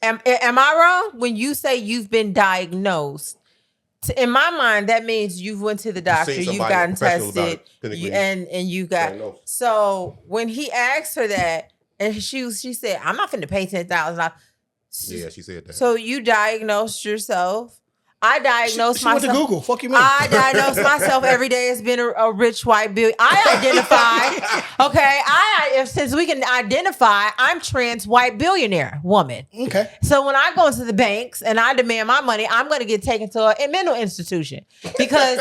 am I wrong? When you say you've been diagnosed, in my mind, that means you've went to the doctor, seen you've somebody gotten professional about tested, it, clinically and you got. diagnosed. So when he asked her that, and she said, I'm not finna pay $10,000. Yeah, she said that. So you diagnosed yourself. I diagnosed She went myself. to Google. Fuck you, man. I diagnose myself every day as being a rich white billionaire. I identify, okay, since we can identify, I'm trans white billionaire woman. Okay. So when I go to the banks and I demand my money, I'm going to get taken to a mental institution because,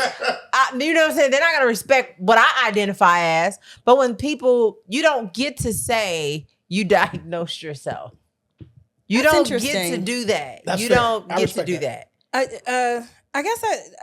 you know what I'm saying? They're not going to respect what I identify as. But when people, you don't get to say you diagnosed yourself. You That's don't get interesting. to do that. That's You fair. don't I get to respect do that. that. I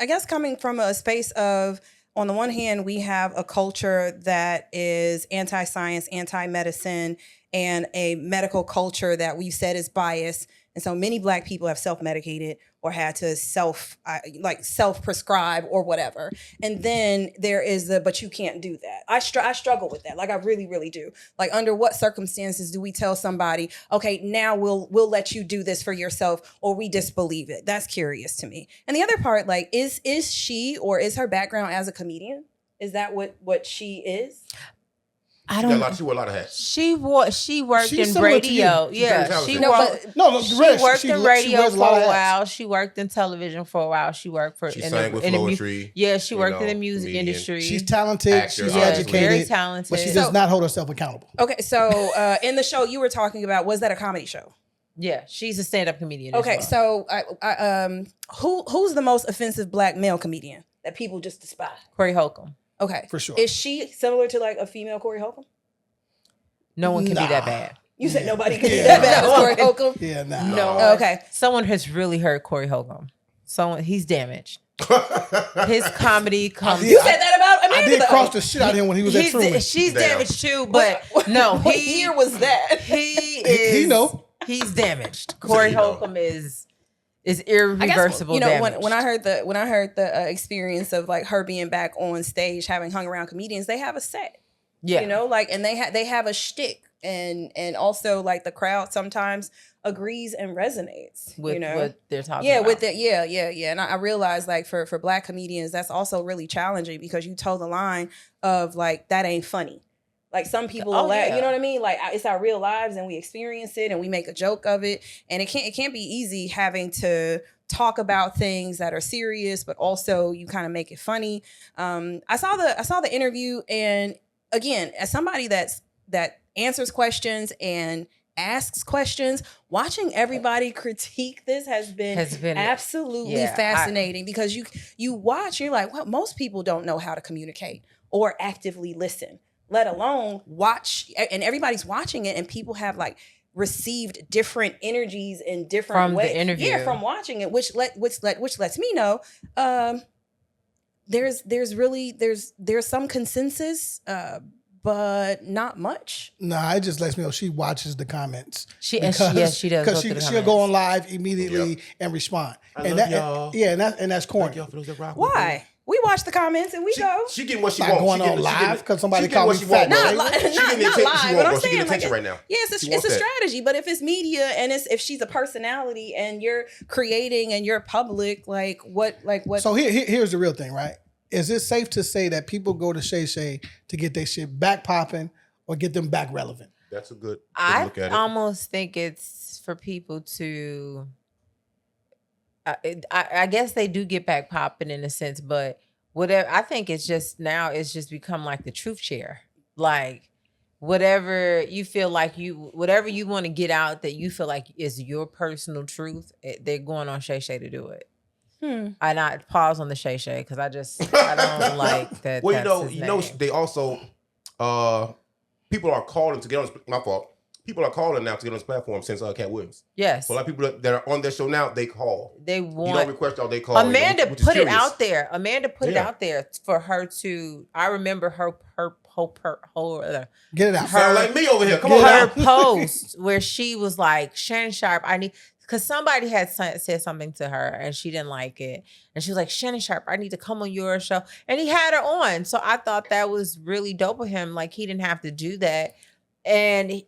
guess coming from a space of, on the one hand, we have a culture that is anti-science, anti-medicine, and a medical culture that we've said is biased. And so many Black people have self-medicated or had to self-prescribe or whatever. And then there is but you can't do that. I struggle with that. Like, I really, really do. Like, under what circumstances do we tell somebody, okay, now we'll let you do this for yourself, or we disbelieve it? That's curious to me. And the other part, like, is she, or is her background as a comedian? Is that what she is? I She don't. wore a lot of hats. She worked She's in similar to you. radio. She's Yeah, very she talented. worked. No, She Reg, worked she in she radio wears a for lot of a hats. while. She worked in television for a while. She worked for. She sang with Poetry. Yeah, she you worked in know, the music comedian. industry. She's talented. Actor, She's obviously. educated. very talented. But she So- does not hold herself accountable. Okay, so in the show you were talking about, was that a comedy show? Yeah, she's a stand-up comedian. as Okay, well. so who's the most offensive Black male comedian that people just despise? Corey Holcomb. Okay, For sure. Is she similar to like a female Corey Holcomb? No one can be that Nah. bad. You said Yeah. nobody can be Yeah. that bad as Corey Holcomb. Yeah, nah. No. Oh, okay. Someone has really hurt Corey Holcomb. He's damaged. His comedy comes. did- You said that about Amanda. I did though. cross the shit out of him when he was at Truman. She's Damn. damaged too, but no, What year was that? he is. He know. He's damaged. Corey He know. Holcomb is I guess, irreversible. you know, damage. when I heard the experience of like her being back on stage, having hung around comedians, they have a set. yeah, You know, like, and they have a shtick, and also like the crowd sometimes agrees and resonates with you know what they're talking yeah about. with it yeah and I realized like for Black comedians that's also really challenging because you toe the line of like that ain't funny. Like some people will laugh, yeah. you know what I mean? Like it's our real lives and we experience it and we make a joke of it, and it can't be easy having to talk about things that are serious but also you kind of make it funny. I saw the interview, and again, as somebody that answers questions and asks questions, watching everybody critique this has been absolutely fascinating because you watch, you're like, well, most people don't know how to communicate or actively listen, let alone watch, and everybody's watching it, and people have like received different energies in different From ways. the interview. Yeah, from watching it, which lets me know there's some consensus, but not much. Nah, it just lets me know she watches the comments. She does. Go Because through the she'll go comments. on live immediately and respond. I love y'all. And that's corny. Why? We watch the comments and we go. She getting what she Not wants. going on live because somebody called me fat. Not bro. live, She not getting the attention live, she but want, I'm bro. She saying getting attention like, right now. yeah, She it's wants a that. strategy. But if it's media and if she's a personality and you're creating and you're public, like what? So here's the real thing, right? Is it safe to say that people go to Shay Shay to get their shit back popping or get them back relevant? That's a good I look at it. almost think it's for people to. I guess they do get back popping in a sense, but whatever. I think it's just now it's just become like the truth share. Like whatever you feel like whatever you want to get out that you feel like is your personal truth, they're going on Shay Shay to do it. And I pause on the Shay Shay because I don't like that. Well, that's you know, they also people are calling to get on. My fault. People are calling now to get on this platform since Cat Williams. Yes. So a lot of people that are on their show now, they call. They want. You don't request all they call. Amanda which is put it curious. out there. Amanda put it out there for her to. I remember her whole Get it out. Sound like me over here. Come Get on, it her now. post where she was like, Shannon Sharp, I need, because somebody had said something to her and she didn't like it. And she was like, Shannon Sharp, I need to come on your show. And he had her on. So I thought that was really dope of him. Like he didn't have to do that. And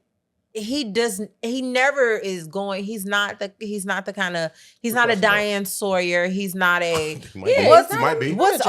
he never is going, he's not a Diane Sawyer. He's not a, Might be. What's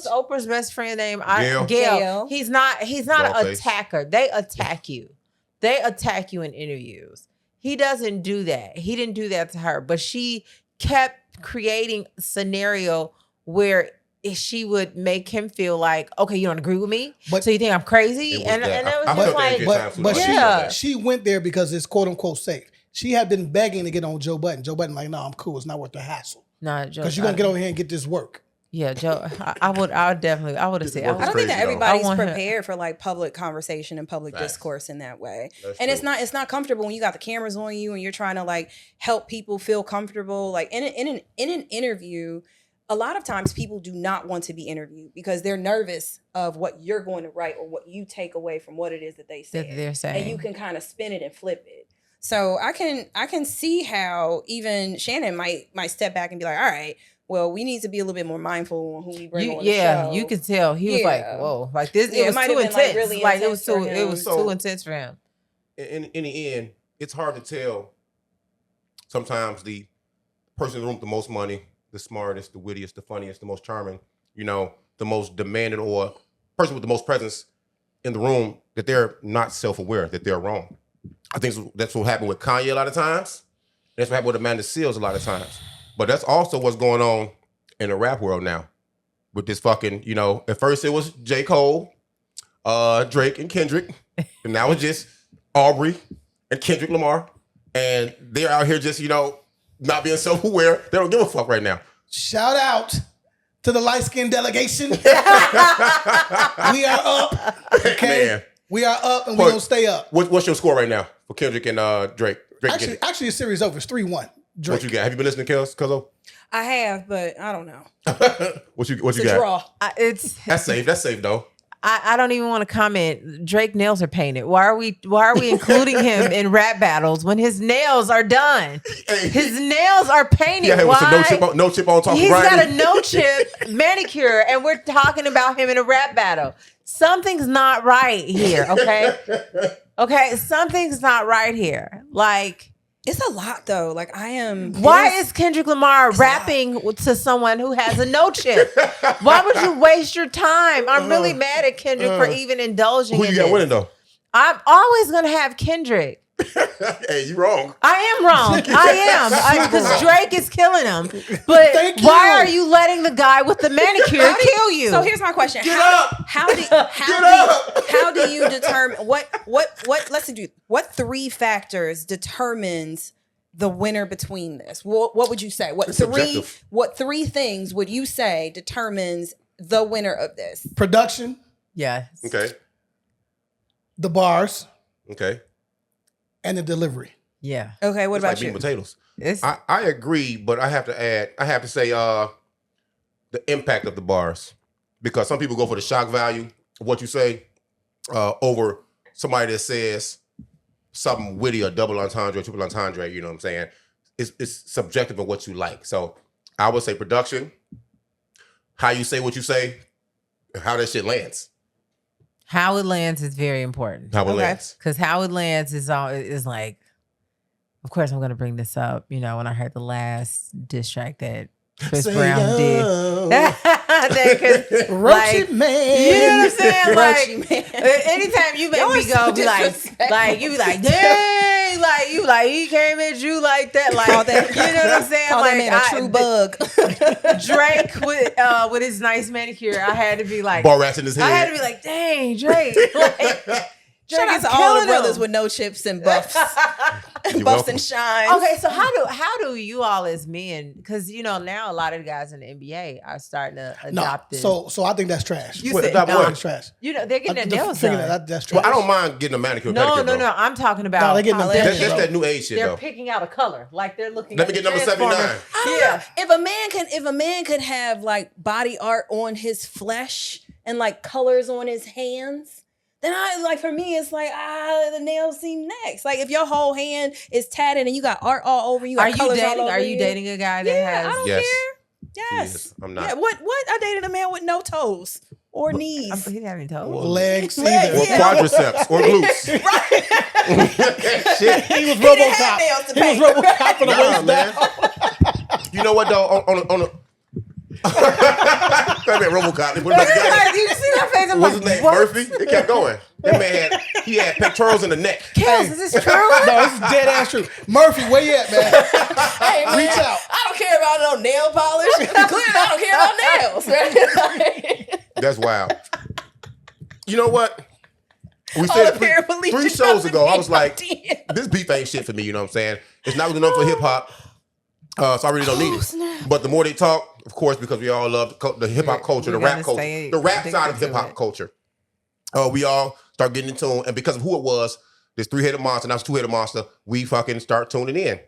Oprah's best friend name? Gail. He's not an Dollface. attacker. They attack you. They attack you in interviews. He doesn't do that. He didn't do that to her, but she kept creating a scenario where she would make him feel like, okay, you don't agree with me, But- so you think I'm crazy, It was and that. it was I just felt that like, a few times too. But Yeah. she went there because it's quote unquote safe. She had been begging to get on Joe Budden. Joe Budden like, no, I'm cool. It's not worth the hassle. nah, Joe, Because you're gonna get over here and get this work. yeah, Joe. I would have said, I don't Crazy, think that though. everybody's I want her- prepared for like public conversation and public Facts. discourse in that way. That's And true. it's not comfortable when you got the cameras on you and you're trying to like help people feel comfortable. Like in an interview, a lot of times people do not want to be interviewed because they're nervous of what you're going to write or what you take away from what it is that they say. that they're saying. And you can kind of spin it and flip it. So I can see how even Shannon might step back and be like, all right, well, we need to be a little bit more mindful on who we bring on the show. You could tell he was like, whoa, like this. Yeah, it it was might too have been, like, intense. really Like it intense was for too. It him. was So- too intense for him. In the end, it's hard to tell. Sometimes the person in the room with the most money, the smartest, the wittiest, the funniest, the most charming, the most demanding, or person with the most presence in the room, that they're not self-aware, that they're wrong. I think that's what happened with Kanye a lot of times. That's what happened with Amanda Seales a lot of times. But that's also what's going on in the rap world now. With this fucking, at first it was J. Cole, Drake, and Kendrick. And now it's just Aubrey and Kendrick Lamar. And they're out here just, not being self-aware. They don't give a fuck right now. Shout out to the light-skinned delegation. We are up. Okay. Man. We are up and we're gonna stay up. What's your score right now for Kendrick and Drake? Drake and Kendrick. Actually, the series over. It's 3-1. Drake. What you got? Have you been listening to Cuzzo? I have, but I don't know. What you It's a got? draw. That's safe. That's safe though. I don't even want to comment. Drake nails are painted. Why are we including him in rap battles when his nails are done? His nails are painted. Yeah, with Why? some no chip on top. He's of Brian. got a no chip manicure, and we're talking about him in a rap battle. Something's not right here. Okay, something's not right here. Like. It's a lot though. Like Why is Kendrick Lamar rapping to someone who has a no chip? Why would you waste your time? I'm really mad at Kendrick for even indulging Who in you got this. winning though? I'm always gonna have Kendrick. Hey, you wrong. I am wrong. I am because Drake is killing him. But Thank why you. are you letting the guy with the manicure kill you? So here's my question. Get how up! How do you determine what 3 factors determines the winner between this? What would you say? It's subjective. What 3 things would you say determines the winner of this? Production, yeah. Okay. the bars, Okay. and the delivery. Yeah. Okay, what It's like about you? meat and potatoes. It's I agree, but I have to say the impact of the bars. Because some people go for the shock value of what you say over somebody that says something witty or double entendre or triple entendre, you know what I'm saying? It's subjective of what you like. So I would say production, how you say what you say, and how that shit lands. How it lands is very important. How it lands. Because how it lands is like, of course, I'm going to bring this up. You know, when I heard the last diss track that Chris Brown did. Roachy man. You know what I'm saying? Roachy Like, man. anytime you make me go, be like, you be like, dang, like, you like, he came at you like that. Like, Call that, you know what I'm saying? Call like, that man a true bug. Drake with his nice manicure, I had to be like, Ball rats in his head. I had to be like, dang, Drake. Like, Shout out is to all the killing brothers him. with no chips and buffs. You're Buffs welcome. and shines. Okay, so how do you all as men? Because you know now a lot of the guys in the NBA are starting to No, adopt this. so I think that's trash. You What, said adopt no. what? That's trash. You know they're getting their nails Figure done. that's trash. Well, I don't mind getting a manicure. No, pedicure, no, bro. no. I'm talking about No, they're getting them how dentures, That's bro. that new age shit, they're though. picking out a color. Like they're looking. Let at me the get number Transformer. 79. I don't know. If a man could have like body art on his flesh and like colors on his hands, then I like for me it's like the nails seem next. Like if your whole hand is tatted and you got art all over you, got Are you colors all dating? over Are you you. dating a guy that Yeah, has? I don't Yes. care. Yes, Yes, I'm not. Yeah, what? I dated a man with no toes or knees. He haven't told. Legs Legs, either. Or yeah. quadriceps or glutes. Shit. He was didn't have nails RoboCop. to He was paint. RoboCop for the Nah, waist man. down. You know what, though? On a that man RoboCop. They put him back together. Like, you see that face? I'm What's like, his name? what? Murphy. It kept going. That man had pectorals in the neck. Kels, is this true? No, this is dead ass true. Murphy, where you at, man? Hey, man, Reach out. I don't care about no nail polish. Clearly, I don't care about nails. Right? That's wild. You know what? We All said the three paraplegics shows ago, I was in my like, DM. this beef ain't shit for me, you know what I'm saying? It's not really known for hip hop, so I really don't need it. Snap. But the more they talk, of course, because we all love the hip hop culture, the We're rap gonna culture, stay the rap addicted side of to hip hop it. culture. We all start getting in tune, and because of who it was, this 3-headed monster, now it's 2-headed monster, we fucking start tuning in.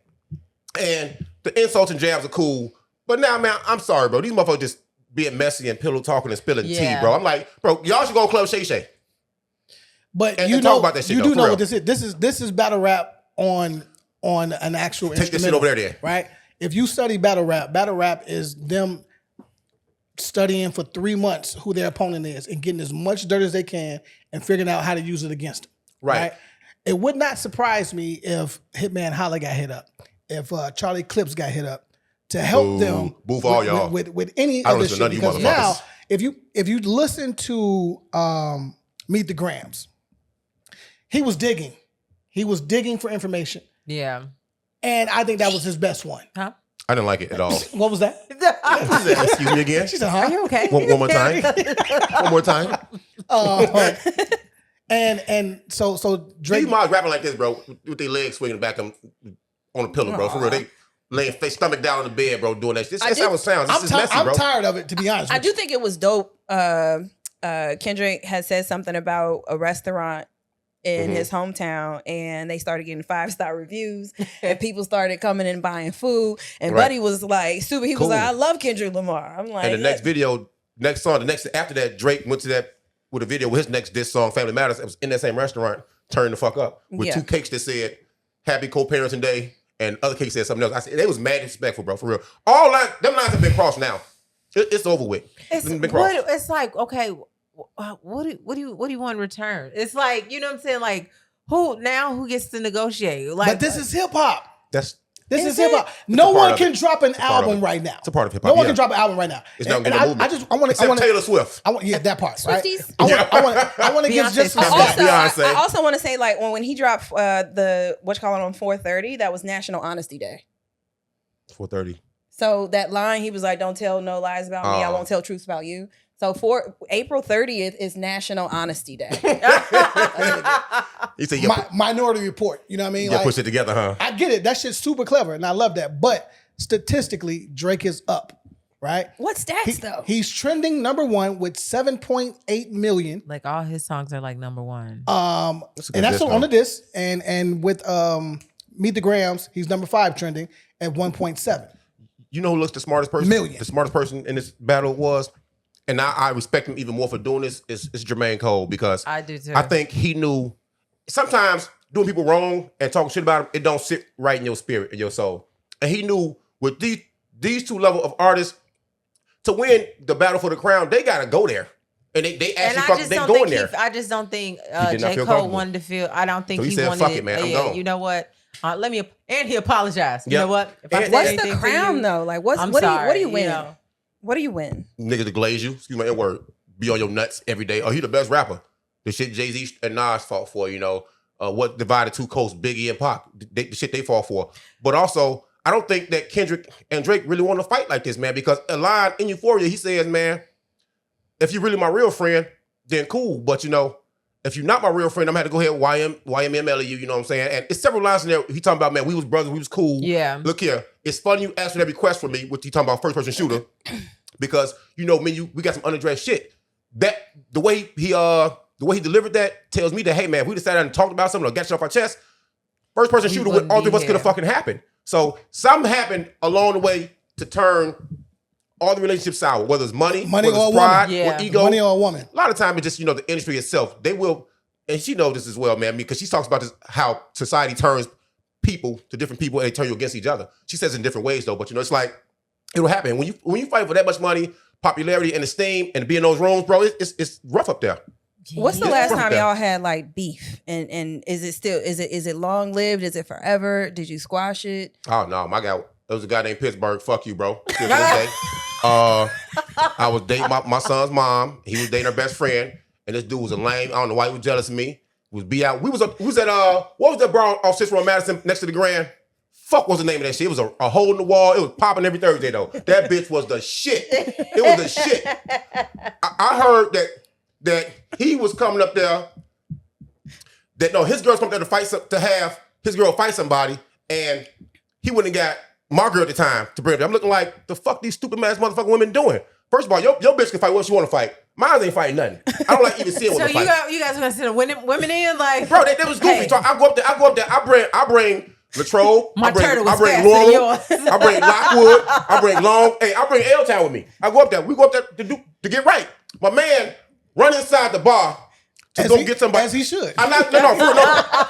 And the insults and jabs are cool, but now, man, I'm sorry, bro. These motherfuckers just being messy and pillow talking and spilling tea, Yeah. bro. I'm like, bro, y'all should go Club Shay Shay. But And you talk know, about that shit, you though, do for know real. what this is. This is battle rap on an actual Take this shit instrumental, over there, then. right? If you study battle rap is them studying for 3 months who their opponent is and getting as much dirt as they can and figuring out how to use it against them. Right. It would not surprise me if Hitman Holla got hit up, if Charlie Clips got hit up to help Boo. them Boo for all y'all. with any I don't of this listen to shit. none of you Because now, motherfuckers. if you listen to Meet the Grams, he was digging. He was digging for information. Yeah. And I think that was his best one. Huh? I didn't like it at all. What was that? Excuse me again. She said, Are huh? you okay? One more time. One more time. And so Drake. These moms rapping like this, bro, with their legs swinging back on a pillow, bro. For real, they laying face stomach down on the bed, bro, doing that. That's how it sounds. This is messy, I'm bro. tired of it, to be honest. I with do you. think it was dope. Kendrick had said something about a restaurant in his hometown, and they started getting 5-star reviews, and people started coming and buying food. And Right. Buddy was like, super. He Cool. was like, I love Kendrick Lamar. I'm like, And the next video, next song, after that, Drake went to that with a video with his next diss song, Family Matters. It was in that same restaurant, turned the fuck up with Yeah. 2 cakes that said Happy Co-Parenting Day, and other cakes said something else. I said they was mad disrespectful, bro, for real. All that, them lines have been crossed now. It's over with. It's been crossed. it's like, okay, what do you want in return? It's like, you know what I'm saying? Like, who gets to negotiate? Like, But this is hip hop. This This Is is hip hop. it? No part one of can it. drop an It's a part of album it. right now. It's a part of hip No hop, one yeah. can drop an album right now. It's not And getting a movement. I want Except Taylor Swift. that part, right? Swifties? I want to give Beyonce just some style. stats. Also, Beyonce. I also want to say, like, when he dropped the on 4:30, that was National Honesty Day. 4:30. So that line, he was like, "Don't tell no lies about me. I won't tell truths about you." So for April 30th is National Honesty Day. You say Minority Report. You know what I mean? you push it together, huh? I get it. That shit's super clever, and I love that. But statistically, Drake is up, right? What stats though? He's trending #1 with 7.8 million. like all his songs are like #1. That's a good And that's diss, on though. the disc. And with Meet the Grams, he's #5 trending at 1.7. You know who looks the smartest person? Million. The smartest person in this battle was, and I respect him even more for doing this, is Jermaine Cole, because I do too. I think he knew sometimes doing people wrong and talking shit about them, it don't sit right in your spirit, in your soul. And he knew with these two level of artists, to win the battle for the crown, they gotta go there. And they actually they going there. I just don't think did not J. feel Cole comfortable. wanted to feel. I don't think So he he said, wanted "Fuck it. it, man, I'm Yeah, gone." you know what? And he apologized. You Yep. know what? If I And- said What's anything the to crown you, though? Like, I'm what sorry, do you win? you know. What do you win? Niggas to glaze you. Excuse my word. Be on your nuts every day. Oh, he the best rapper. The shit Jay-Z and Nas fought for, you know. What divided two coasts, Biggie and Pac. The shit they fought for. But also, I don't think that Kendrick and Drake really want to fight like this, man. Because a line in Euphoria, he says, man, if you're really my real friend, then cool. But, you know, if you're not my real friend, I'm going to have to go ahead and YMML you, you know what I'm saying? And it's several lines in there. He talking about, man, we was brothers, we was cool. Yeah. Look here. It's funny you asked for that request from me, what he talking about first person shooter. Because, you know, we got some unaddressed shit. That the way he delivered that tells me that, hey man, if we decided and talked about something or got shit off our chest, first person shooter with all three of us could have fucking happened. So something happened along the way to turn all the relationships sour, whether it's money whether or it's pride, woman. or ego. Money or a woman. A lot of time it's just, you know, the industry itself. They will, and she knows this as well, man, because she talks about this, how society turns people to different people and they turn you against each other. She says it in different ways though, but you know, it's like, it'll happen. When you fight for that much money, popularity, and esteem, and to be in those rooms, bro, it's rough up there. What's the Yeah. last time Yeah. y'all had like beef? And is it still is it long lived? Is it forever? Did you squash it? Oh no, my guy, there was a guy named Pittsburgh. Fuck you, bro. Still to this day. I was dating my son's mom. He was dating her best friend, and this dude was a lame. I don't know why he was jealous of me. We was at what was that bar off Cicero Madison next to the Grand? Fuck, what's the name of that shit? It was a hole in the wall. It was popping every Thursday though. That bitch was the shit. It was the shit. I heard that he was coming up there. That no, his girl's coming there to have his girl fight somebody, and he wouldn't have got my girl at the time to bring it. I'm looking like the fuck these stupid ass motherfucking women doing. First of all, your bitch can fight what she want to fight. Mine ain't fighting nothing. I don't like even seeing So women fight. you guys are gonna send women in like, Bro, that was goofy. Hey. So I go up there. I bring Latrobe. My turtle was I bring faster than yours. I bring Lockwood. I bring Long. Hey, I bring L-Town with me. I go up there. We go up there to get right. My man run inside the bar to go get somebody. As he should. I'm not. No.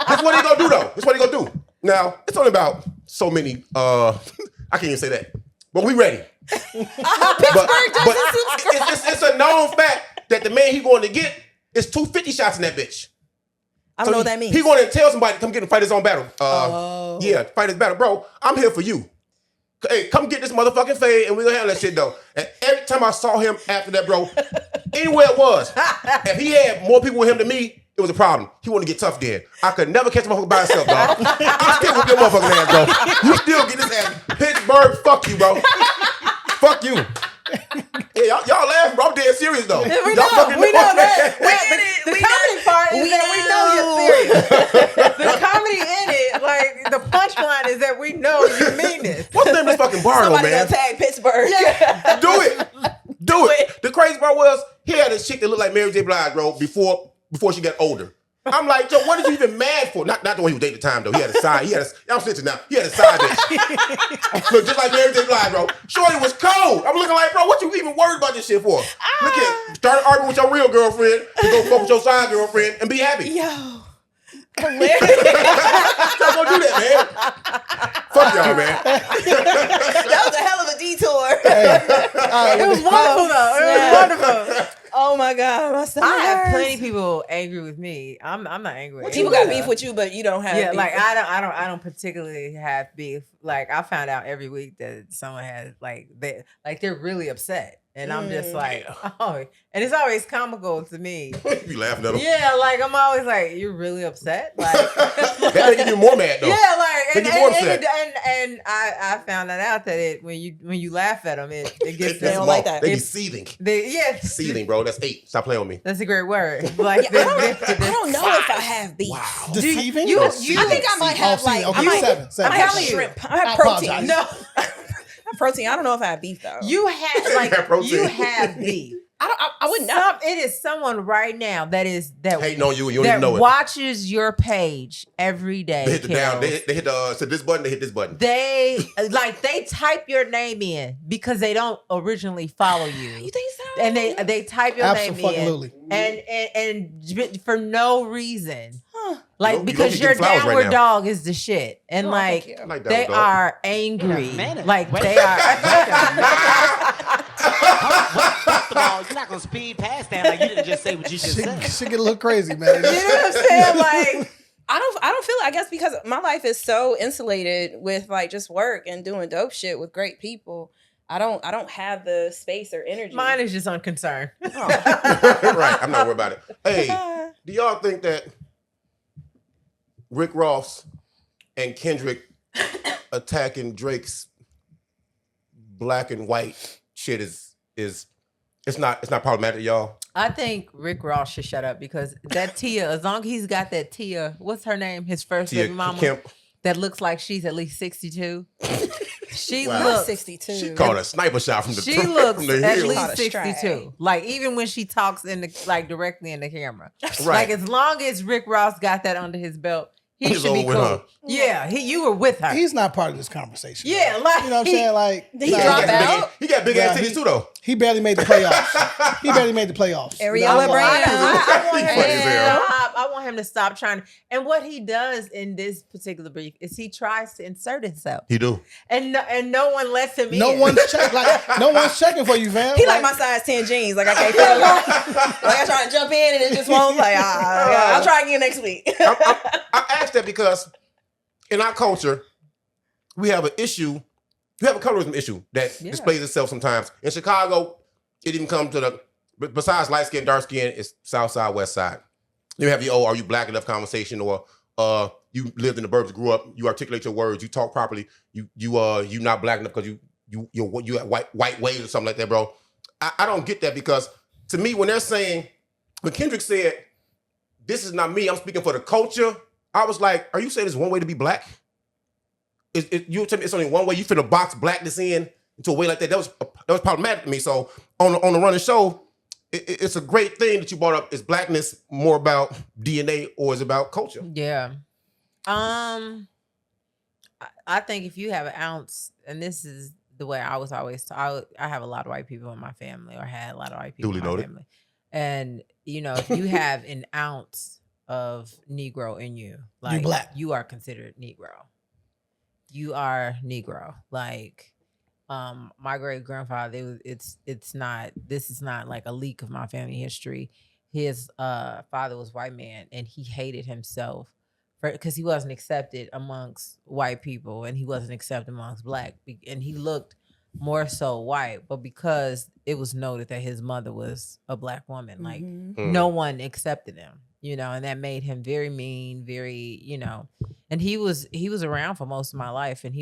This is what he gonna do though. This is what he gonna do. Now it's only about so many. I can't even say that. But we ready. but it's a known fact that the man he going to get is 250 shots in that bitch. I don't know what that means. He going to tell somebody to come get and fight his own battle. Yeah, fight his battle. Bro, I'm here for you. Hey, come get this motherfucking fade and we're going to handle that shit, though. And every time I saw him after that, bro, anywhere it was, if he had more people with him than me, it was a problem. He wanted to get tough then. I could never catch a motherfucker by himself, dog. I still with your motherfucking ass, bro. You still get this ass. Pittsburgh, fuck you, bro. Fuck you. Yeah, y'all laughing, bro. I'm dead serious, though. We Y'all know fucking that. We The comedy part is that we know you're serious. The comedy in it, like the punchline is that we know you mean this. What's the name of this fucking bar, though, Somebody man? gonna tag Pittsburgh. Do it. The crazy part was he had a chick that looked like Mary J. Blige, bro, before she got older. I'm like, yo, what are you even mad for? Not the one he was dating at the time, though. He had a side. I'm snitching now. He had a side bitch. Look, just like Mary J. Blige, bro. Shorty was cold. I'm looking like, bro, what you even worried about this shit for? Look at, start arguing with your real girlfriend to go fuck with your side girlfriend and be happy. Yo. Hilarious. Stop gonna do that, man. Fuck y'all, man. That was a hell of a detour. It was wonderful though. It was wonderful. Oh my God, my stomach I have hurts. plenty of people angry with me. I'm not angry with People got beef with you, but you don't have Yeah, beef. like I don't particularly have beef. Like I found out every week that someone has they're really upset. And I'm just like, oh, and it's always comical to me. You laughing at them. Yeah, like I'm always like, you're really upset? Like That make you even more mad though. yeah, like Make you more upset. and I found that out that when you laugh at them, it gets They them. don't like that. They be seething. Seething, bro. That's 8. Stop playing with me. That's a great word. Like I don't know if I have beef. Wow. Deceiving? You- I think I might have see, like okay, I might seven. I have telling you. shrimp. I have I protein. apologize. No, I have protein. I don't know if I have beef though. you have Yeah, protein. you have beef. I wouldn't know. It is someone right now that Hating on you and you don't that even know it. watches your page every day. They hit the down. Kels. They hit the so this button. They hit this button. They type your name in because they don't originally follow you. You think so? And they type your name Absolutely. in and for no reason. Huh. Like You don't because get your flowers right downward now. dog is the shit. And Oh, like thank you. I like that they dog. are angry. Like they are First of all, you're not gonna speed past that like you didn't just say what you just said. Shit get a little crazy, man. You know what I'm saying? Like, I don't feel it. I guess because my life is so insulated with like just work and doing dope shit with great people. I don't have the space or energy. Mine is just unconcerned. Right, I'm not worried about it. Hey, do y'all think that Rick Ross and Kendrick attacking Drake's black and white shit is it's not problematic, y'all? I think Rick Ross should shut up because that Tia, as long as he's got that Tia, what's her name? His first Tia baby mama Kemp. that looks like she's at least 62. She Wow. looks 62. She called a sniper shot from the She looks from the at hill. least 62. Like even when she talks in the like directly in the camera. Right. Like as long as Rick Ross got that under his belt, he He's should be over with cool. her. Yeah, you were with her. He's not part of this conversation. Yeah, though. like you know what I'm saying? Like Did he nah, drop He got out? He got big ass Yeah, titties too, though. He barely made the playoffs. He barely made the playoffs. Ariella Brand. I want him Funny as to hell. stop. I want him to stop trying. And what he does in this particular brief is he tries to insert himself, He do. and no one lets him No in. one's no one's checking for you, fam. He like my size 10 jeans. Like I can't feel it. Like I try to jump in and it just won't. Like I'll try again next week. I asked that because in our culture, we have an issue. We have a colorism issue that displays itself sometimes. In Chicago, it even come to the, besides light skin, dark skin, it's south side, west side. You have your, are you black enough conversation, or you lived in the burbs, grew up, you articulate your words, you talk properly, you not black enough because you have white waves or something like that, bro. I don't get that because to me, when they're saying, when Kendrick said, this is not me, I'm speaking for the culture, I was like, are you saying there's one way to be black? You tell me it's only one way. You finna box blackness into a way like that. That was problematic to me. So on the running show, it's a great thing that you brought up. Is blackness more about DNA or is it about culture? Yeah. I think if you have an ounce, and this is the way I was always taught, I have a lot of white people in my family, or had a lot of white people Duly in my noted. family. And, if you have an ounce of Negro in you, like black. you are considered Negro. You are Negro. Like, my great grandfather, this is not like a leak of my family history. His father was white man and he hated himself because he wasn't accepted amongst white people and he wasn't accepted amongst black, and he looked more so white, but because it was noted that his mother was a black woman, like no one accepted him, and that made him very mean, very, and he was around for most of my life, and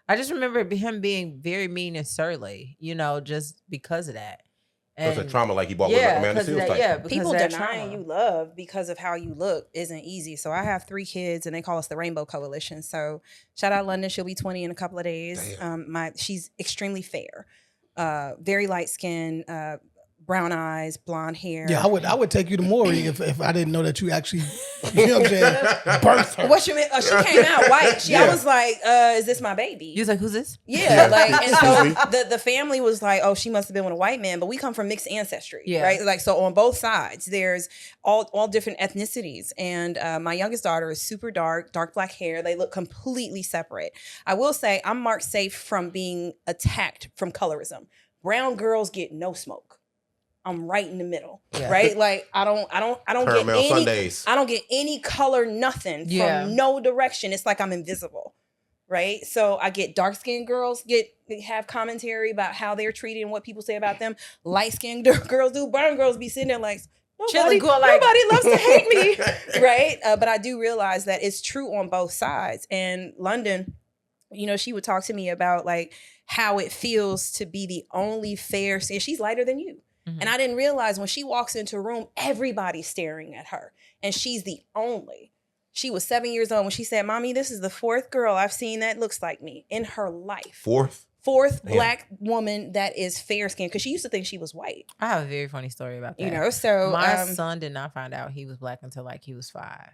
I just remember him being very mean and surly, just because of that. It's a trauma like he bought with like a man. Because People of that denying trauma. you love because of how you look isn't easy. So I have 3 kids and they call us the Rainbow Coalition. So shout out London. She'll be 20 in a couple of days. She's extremely fair, very light skin, brown eyes, blonde hair. Yeah, I would take you to Maury if I didn't know that you actually, you know what I'm saying, birthed her. What you mean? She came out white. I was like, is this my baby? You was like, who's this? Yeah, like, and so the family was like, oh, she must have been with a white man, but we come from mixed ancestry, right? Like, so on both sides, there's all different ethnicities, and my youngest daughter is super dark black hair. They look completely separate. I will say I'm marked safe from being attacked from colorism. Brown girls get no smoke. I'm right in the middle, right? Like I don't Caramel get any. Sundays. I don't get any color, nothing from no direction. It's like I'm invisible, right? So I get dark skinned girls have commentary about how they're treated and what people say about them. Light skinned girls do. Brown girls be sitting there like nobody loves to hate me, right? But I do realize that it's true on both sides. And London, she would talk to me about like how it feels to be the only fair skin. She's lighter than you. And I didn't realize when she walks into a room, everybody's staring at her. And she's the only. She was 7 years old when she said, Mommy, this is the 4th girl I've seen that looks like me in her life. Fourth Black woman that is fair skinned, because she used to think she was white. I have a very funny story about that. So my son did not find out he was black until like he was 5.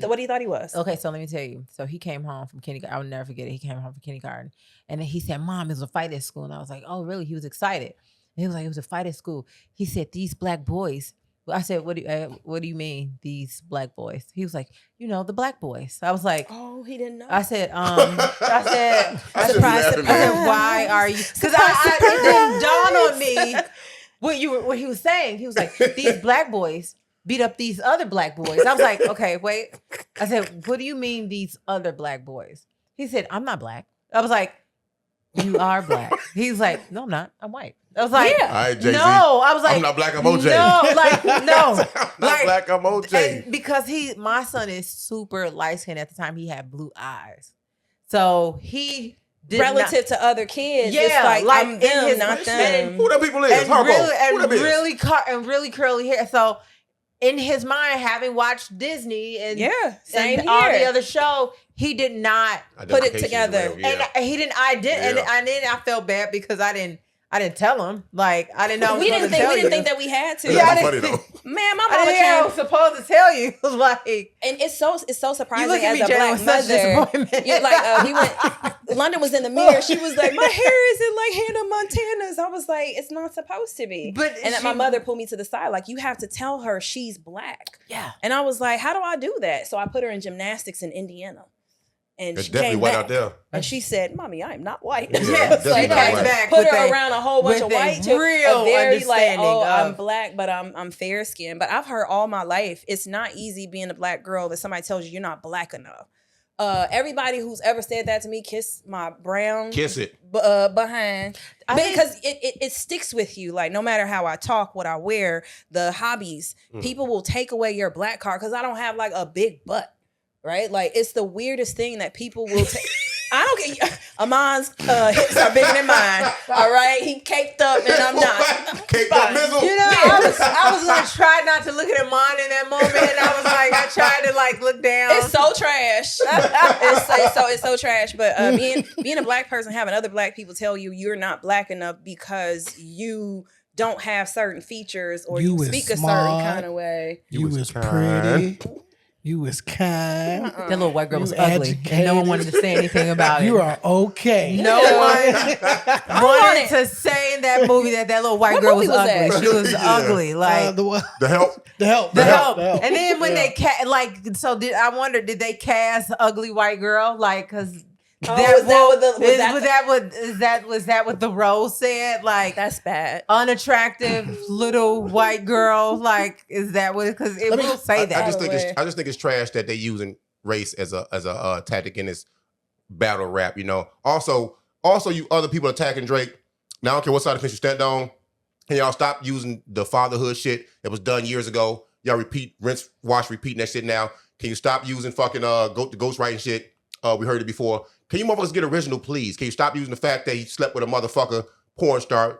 What he thought he was? Okay, so let me tell you. So he came home from kindergarten. I will never forget it. He came home from kindergarten. And then he said, Mom, it was a fight at school. And I was like, oh, really? He was excited. And he was like, it was a fight at school. He said, these black boys I said, what do you mean these black boys? He was like, the black boys. I was like, Oh, he didn't know. I said, surprise, laughing, I said, why are you? Because it didn't dawn on me what he was saying. He was like, these black boys beat up these other black boys. I was like, okay, wait. I said, what do you mean these other black boys? He said, I'm not black. I was like, you are black. He's like, no, I'm not. I'm white. I was like, Yeah. All right, Jay-Z. no. I was like, I'm not black, I'm OJ. No, like, no. I'm not black, I'm OJ. And because my son is super light skinned at the time, he had blue eyes. So he did Relative to other kids, it's like I'm in them, his- not them. Who them people is? and Harpo. really, Who them is? really curly hair. So in his mind, having watched Disney and Same all the here. other show, he did not Put it Identification is together. real, yeah. and he didn't. I did, Yeah. and then I felt bad because I didn't tell him. Like I didn't know. We didn't think that we had to. Yeah, I That's funny didn't- though. Man, my I mama didn't think I was came. supposed to tell you. Like, And it's so surprising look at as me, a Jay, black with such mother. disappointment. Yeah, like he went. London was in the mirror. She was like, "My hair isn't like Hannah Montana's." I was like, "It's not supposed to be." But and then my mother pulled me to the side, like, "You have to tell her she's black." yeah. And I was like, "How do I do that?" So I put her in gymnastics in Indiana, and It's she definitely came white back, out there. and she said, "Mommy, I am not white." Yeah, So definitely I not white. back put with her a- around a whole bunch of with a white to real a very like, understanding oh, I'm of- black, but I'm fair skinned. But I've heard all my life, it's not easy being a black girl that somebody tells you you're not black enough. Everybody who's ever said that to me, kiss my brown Kiss it. behind, I think- because it sticks with you. Like no matter how I talk, what I wear, the hobbies, people will take away your black card because I don't have like a big butt, right? Like it's the weirdest thing that people will take. I don't get Amon's hips are bigger than mine. All right, he caked up and I'm not. Caked up mizzle. I was gonna try not to look at mine in that moment, and I was like, I tried to like look down. It's so trash. It's so trash. But being a black person, having other black people tell you you're not black enough because you don't have certain features or You you is speak a certain smart. kind of way. You was was kind. pretty. You was kind. That little white girl was You ugly, and no one wanted to say anything about it. You are okay. No one wanted to say in that movie that little white What girl movie was was ugly. that? She was ugly, like the one- The help. the help. the help. The help. And then when Yeah. they I wonder, did they cast ugly white girl? Like, because Was that what the role said? Like, That's bad. unattractive little white girl. Like, is that what? Because it will say that. I just think Way. I just think it's trash that they using race as a tactic in this battle rap. You know. Also, you other people attacking Drake. Now I don't care what side of the fence you stand on. Can y'all stop using the fatherhood shit that was done years ago? Y'all repeat, rinse, wash, repeating that shit now. Can you stop using fucking the ghostwriting shit? We heard it before. Can you motherfuckers get original, please? Can you stop using the fact that he slept with a motherfucker porn star?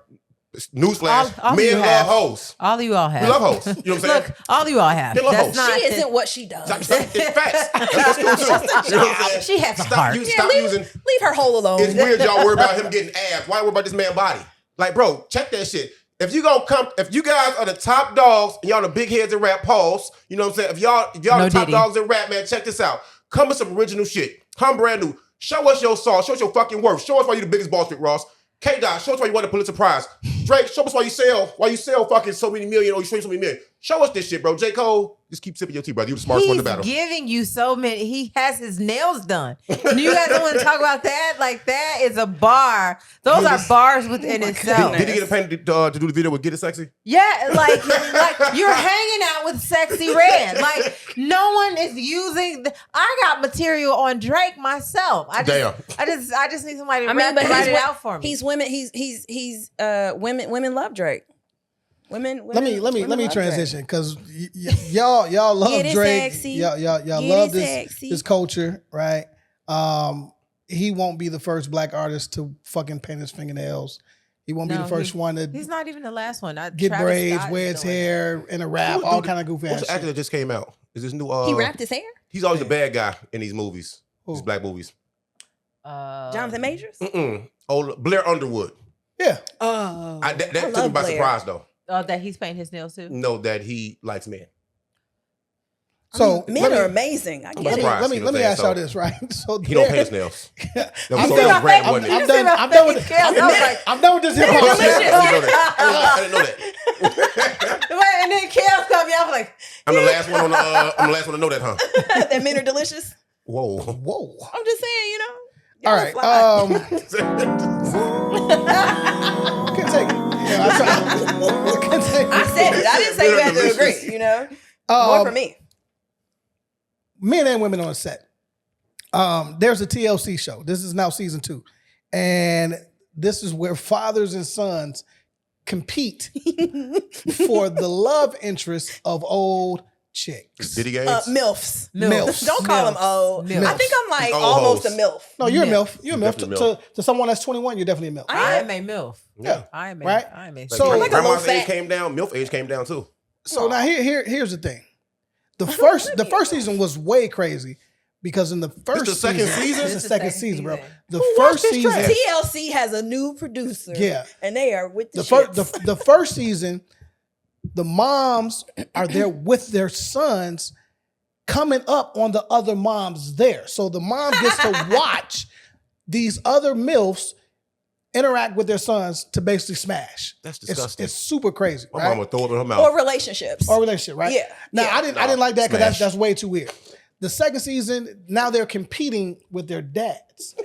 Newsflash: All men you love have. hoes. All of you all have. We love hoes. You know what I'm saying? Look, all of you all have. They love That's hoes. not. She isn't what she does. It's facts. That's what's cool too. You know what I'm saying? She has a Stop heart. using. Yeah, Stop leave, using. leave her hole alone. It's weird y'all worry about him getting abs. Why worry about this man's body? Like, bro, check that shit. If you guys are the top dogs and y'all the big heads in rap, pause. You know what I'm saying? If y'all No the top Diddy. dogs in rap, man, check this out. Come with some original shit. Come brand new. Show us your sauce. Show us your fucking worth. Show us why you the biggest Wall Street, Ross. K-Dot, show us why you won the Pulitzer Prize. Drake, show us why you sell fucking so many million or you show so many million. Show us this shit, bro. J. Cole, just keep sipping your tea, brother. You the smartest one in the battle. He's giving you so many. He has his nails done. Do you guys don't want to talk about that? Like, that is a bar. Those are bars within itself. Did he get a pen to do the video with Get It Sexy? Yeah, like you're hanging out with Sexy Red. Like, no one is using. I got material on Drake myself. I just need somebody to write it out for me. He's women. He's women love Drake. Women Let me love Drake. transition because y'all love Get it Drake. sexy. Y'all Get love it sexy. this culture, right? He won't be the first black artist to fucking paint his fingernails. He won't be the first one to He's not even the last one. get Travis braids, Scott is wear his doing hair in a rap, all kind of goofy What's ass the actor shit. that just came out? Is this new? He wrapped his hair. He's always the bad guy in these movies. Who? These black movies. Jonathan Majors. Oh, Blair Underwood. Yeah. Oh, That I took me love by Blair. surprise though. that he's painting his nails too. Know that he likes men. So Men are amazing. I get it. surprised, let you know what me I'm ask saying? y'all this, right? So He don't pay his nails. That was I'm so done. random, wasn't it? I'm done with I'm done with this hip hop shit. I didn't know that. And then Kale's coming out like, I'm the last one on the. I'm the last one to know that, huh? That men are delicious. Whoa. Whoa. I'm just saying, you know. All y'all right. fly. Couldn't take it. Yeah, I couldn't take it. I said it. I didn't say you had to Delicious. agree. You know, more for me. Men and women on the set. There's a TLC show. This is now season 2. And this is where fathers and sons compete for the love interest of old chicks. Diddy Games? MILFs. MILFs. Don't call them old. Milfs. I think I'm like Old almost hoes. a MILF. No, you're a MILF. MILF. You're a MILF. Definitely MILF. To someone that's 21, you're definitely a MILF. I am a MILF. Yeah. I am a, Right? I am a. So- Like, like a little grandma's age fat- came down, MILF age came down too. So now here's the thing. The first season was way crazy because in the first the second season? It's the second season, bro. The Who first watched this season, trash? TLC has a new producer. Yeah. And they are with the, the first the first season, the moms are there with their sons coming up on the other moms there. So the mom gets to watch these other MILFs interact with their sons to basically smash. That's disgusting. It's super crazy, My right? mama throw it in her mouth. or relationships. Or relationship, right? Yeah. Now Yeah. I didn't like that because Smash. that's way too weird. The second season, now they're competing with their dads.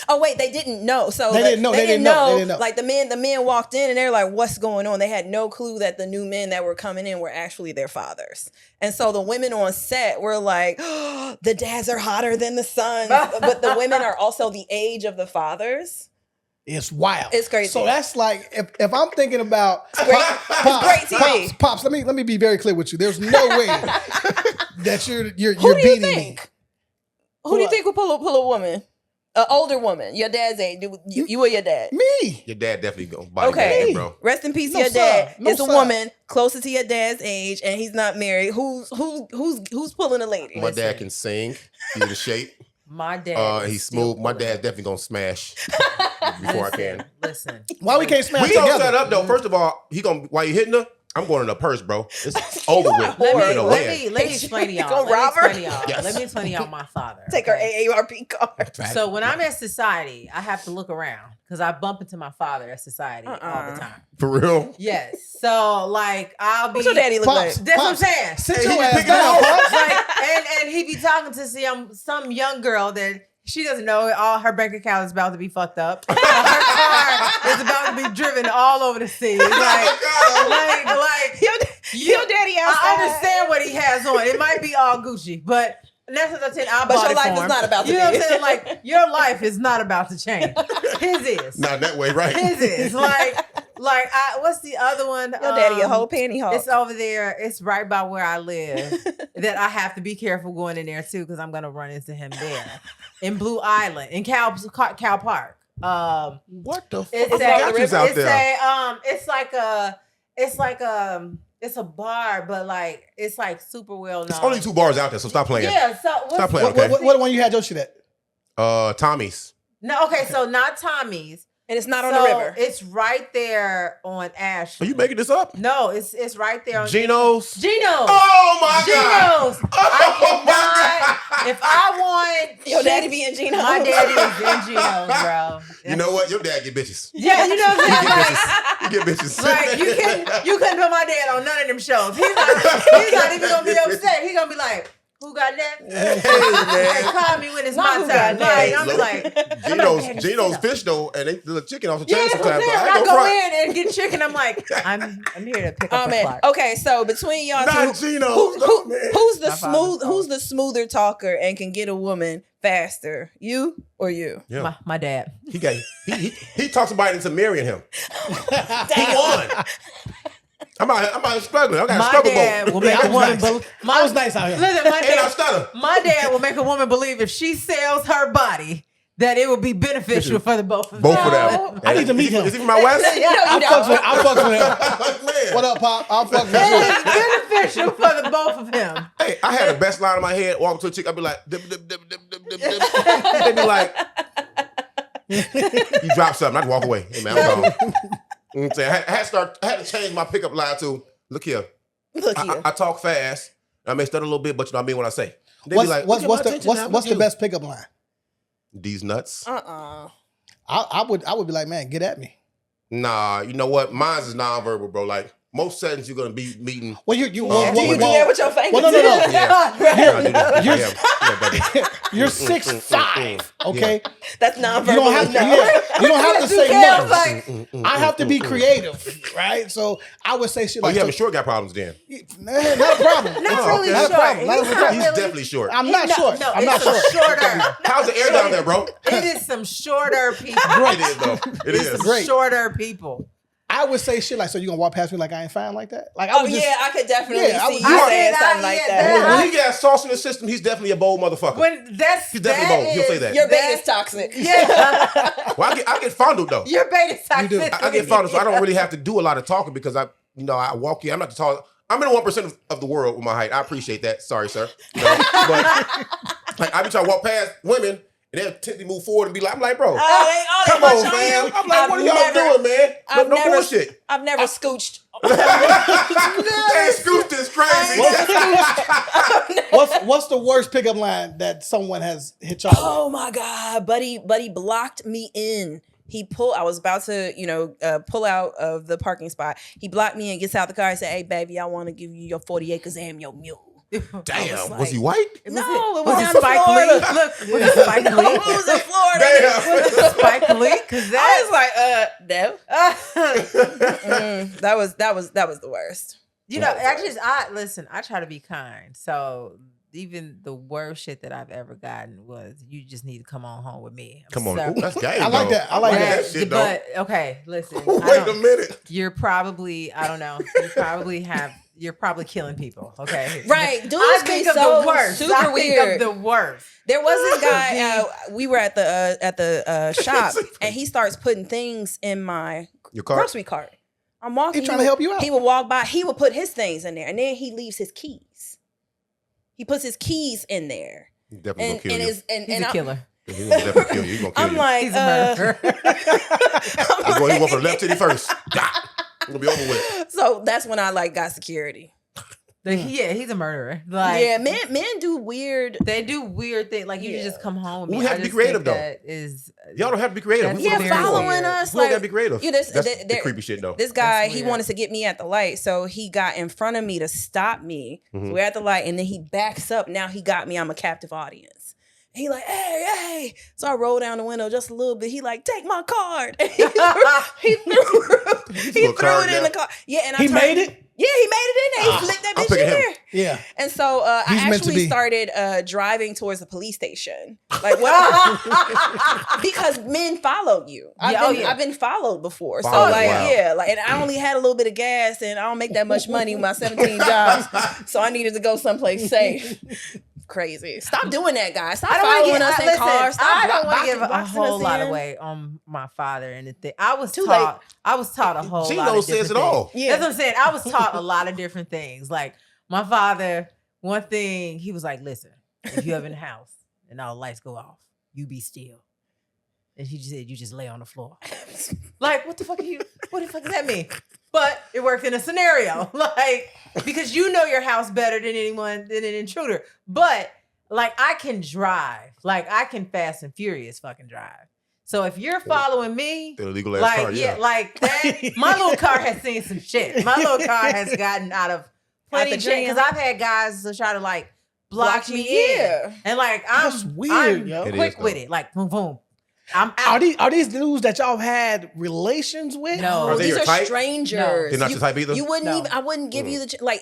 Oh wait, they didn't know. So They didn't know. They didn't know. Like the men walked in and they're like, "What's going on?" They had no clue that the new men that were coming in were actually their fathers. And so the women on set were like, oh, "The dads are hotter than the sons," but the women are also the age of the fathers. It's wild. It's crazy. So that's like if I'm thinking about Great, it's great TV. Pops, let me be very clear with you. There's no way that you're Who do you beating think? me. Who do you think would pull a woman? An older woman, your dad's age. You or your dad? Me. Your dad definitely gonna body Okay, bag, bro. rest in peace. No, Your sir. dad No, is a sir. woman closer to your dad's age, and he's not married. Who's pulling a lady? My dad can sing. He's in shape. My dad. He's smooth. My dad's definitely gonna smash before I can. Listen. Why we can't smash We gonna together? set up though. First of all, he gonna while you hitting her, I'm going in the purse, bro. It's over with. Let me- You know, Let land. me explain to y'all. Go Let me rob her? explain to y'all. Yes. Let me explain to y'all my father. Take her okay? AARP card. So when I'm at society, I have to look around because I bump into my father at society all the time. For real. Yes. So like I'll be. What's your daddy look Pops, like? That's what I'm Pops, saying. Sit Hey, your he ass picking down, up. Pops. Like, and he be talking to some young girl that she doesn't know all her bank account is about to be fucked up. Her car is about to be driven all over the city. Like Your daddy outside. I understand what he has on. It might be all Gucci, but that's what I'm saying. I But bought your it life for is him. not about to You know be. what I'm saying? Like your life is not about to change. His is. Not that way, right? His is. Like what's the other one? Your daddy a whole panty hawk. It's over there. It's right by where I live. That I have to be careful going in there too because I'm gonna run into him there in Blue Island in Cal Park. What the fuck? It's I got yous out there. it's a bar, but like it's like super well known. There's only 2 bars out there, so stop playing. Yeah. So Stop playing, okay? What one you had your shit at? Tommy's. No, okay. So not Tommy's. and it's not on So the river. It's right there on Ash. Are you making this up? No, it's right there on Geno's. Geno's. Oh my god. Geno's. I cannot. If I want Your daddy be in Gino. my daddy is in Geno's, bro. You know what? Your dad get bitches. Yeah, you know what I'm saying? You get bitches. Like you couldn't put my dad on none of them shows. He's not even gonna be upset. He's gonna be like, who got next? Hey, man. Call me when it's Not my who turn. got Like, next. I'm be like, Geno's fish though, and they the chicken off the chain yeah, that's what I'm sometimes. saying. So When I ain't go gonna front. in and get chicken, I'm like, I'm here to pick up Oh the man. clock. Okay, so between y'all Not two, Geno's. No, man. who's the My father's who's the smoother talker and can get a woman faster? You or you? Yeah. My dad. He talks somebody into marrying him. He won. I'm out struggling. I got a My struggle dad boat. will make a woman nice. believe. I was nice out here. Listen, And I stutter. my dad will make a woman believe if she sells her body that it will be beneficial for the both of them. Both of them. I need to meet him. Is he from my West? I'll fuck with him. Man. What up, Pop? I'll fuck with It you. will be beneficial for the both of them. Hey, I had the best line in my head. Walk up to a chick, I'd be like, dip, dip, dip, dip, dip, dip, dip. They'd be like, you drop something, I'd walk away. Hey man, I'm gone. You know what I'm saying? I had to change my pickup line to, look here. Look here. I talk fast I may stutter a little bit, but you know what I mean when I say. They be like, what's "Look at my attention now, the look best pickup line? These nuts. I would be like, man, get at me. Nah, you know what? Mine is nonverbal, bro. Like most settings, you're gonna be meeting. Well, Do you do that with your fingers? Well, no. Yeah. You're 6'5", okay? That's nonverbal. You don't have to. enough. You don't have to say Yeah, much. I have to be creative, right? So I would say shit Oh, like, you having short guy problems then? not a problem. Not really Not a short. problem. Not a problem. He's definitely short. I'm not short. No, I'm not it's short. shorter. How's the air down there, bro? It is some shorter people. It is though. It is. Some Great. shorter people. I would say shit like, so you gonna walk past me like I ain't fine like that? Like I would just, I could definitely Yeah, I see would- you I saying did, something like that. When he got sauce in the system, he's definitely a bold motherfucker. He's definitely bold. He'll say that. Your bait is toxic. Yeah. Well, I get fondled though. Your beta do. toxicity. I get fondled, so I don't really have to do a lot of talking because I walk in. I'm not the tall. I'm in the 1% of the world with my height. I appreciate that. Sorry, sir. You know, but like I be trying to walk past women. And they'll tend to move forward and be like, I'm like, bro, come on, fam. I'm like, what are y'all doing, man? No bullshit. I've never scooched. Hey, Scoop is crazy. what's the worst pickup line that someone has hit y'all with? Oh my God, buddy blocked me in. I was about to, pull out of the parking spot. He blocked me and gets out the car and said, "Hey, baby, I want to give you your 40 acres and your mule." Damn, was he white? No, it was Was down it in Spike Florida. Lee? Look, was it Spike No, Lee? it was in Florida. Damn. Was it Spike Lee? Because I was like, no. That was the worst. You know, I try to be kind. So even the worst shit that I've ever gotten was, you just need to come on home with me. Come on. So- Ooh, that's game, I like though. that. I like that. shit, though. But okay, listen. Wait a minute. You're probably, I don't know. You're probably killing people. Okay, Right. Dudes I be think of so the worst. super I think weird. of the worst. There was this guy. We were at the shop, and he starts putting things in my Your car? grocery cart. I'm walking. He trying to help you out. He would walk by. He would put his things in there, and then he leaves his keys. He puts his keys in there, He's definitely and gonna kill you. He's a killer. He's gonna definitely kill you. He's gonna kill I'm you. like, He's a murderer. He's going for the left titty first. It's gonna be over with. so that's when I got security. Yeah, he's a murderer. Like, Yeah, men do weird. they do weird things. Like, you can just come home with me. We have I to be just creative, think though. that is, Y'all don't have to be creative. That's We Yeah, very following weird. us. We don't Like, gotta be creative. That's the creepy shit, though. This guy, That's he weird. wanted to get me at the light, so he got in front of me to stop me. Mm-hmm. So we're at the light, and then he backs up. Now he got me. I'm a captive audience. He like, hey. So I roll down the window just a little bit. He like, take my card. And he threw it in the car. Yeah, and He made it? Yeah, he made it in there. He flicked that I'm bitch in picking him. there. Yeah. And so I He's meant to actually be. started driving towards the police station. Like what? Because men follow you. I've been followed before. So Followed, like, wow. yeah, like, and I only had a little bit of gas, and I don't make that much money with my 17 jobs. So I needed to go someplace safe. Crazy. Stop doing that, guys. Stop following us in cars. Stop I don't want to give a boxing whole us lot in. away on my father and the thing. I was Too taught a whole She lot of knows different says it things. all. Yeah. That's what I'm saying. I was taught a lot of different things. Like, my father, one thing, he was like, listen, if you ever in the house and all the lights go off, you be still. And he just said, you just lay on the floor. Like, what the fuck does that mean? But it worked in a scenario. Like, because you know your house better than anyone, than an intruder. But like, I can drive. Like, I can Fast and Furious fucking drive. So if you're following me, The illegal ass like, car, yeah. like that, my little car has seen some shit. My little car has gotten out of plenty of shit. Because I've had guys to try to like block me in. Yeah. And like, That's I'm weird, yo. It quick is, with though. it. Like, boom, boom. I'm out. Are these dudes that y'all had relations with? No. Are they These your are type? strangers. No. They're not your type either? You wouldn't No. even. I wouldn't give you the like.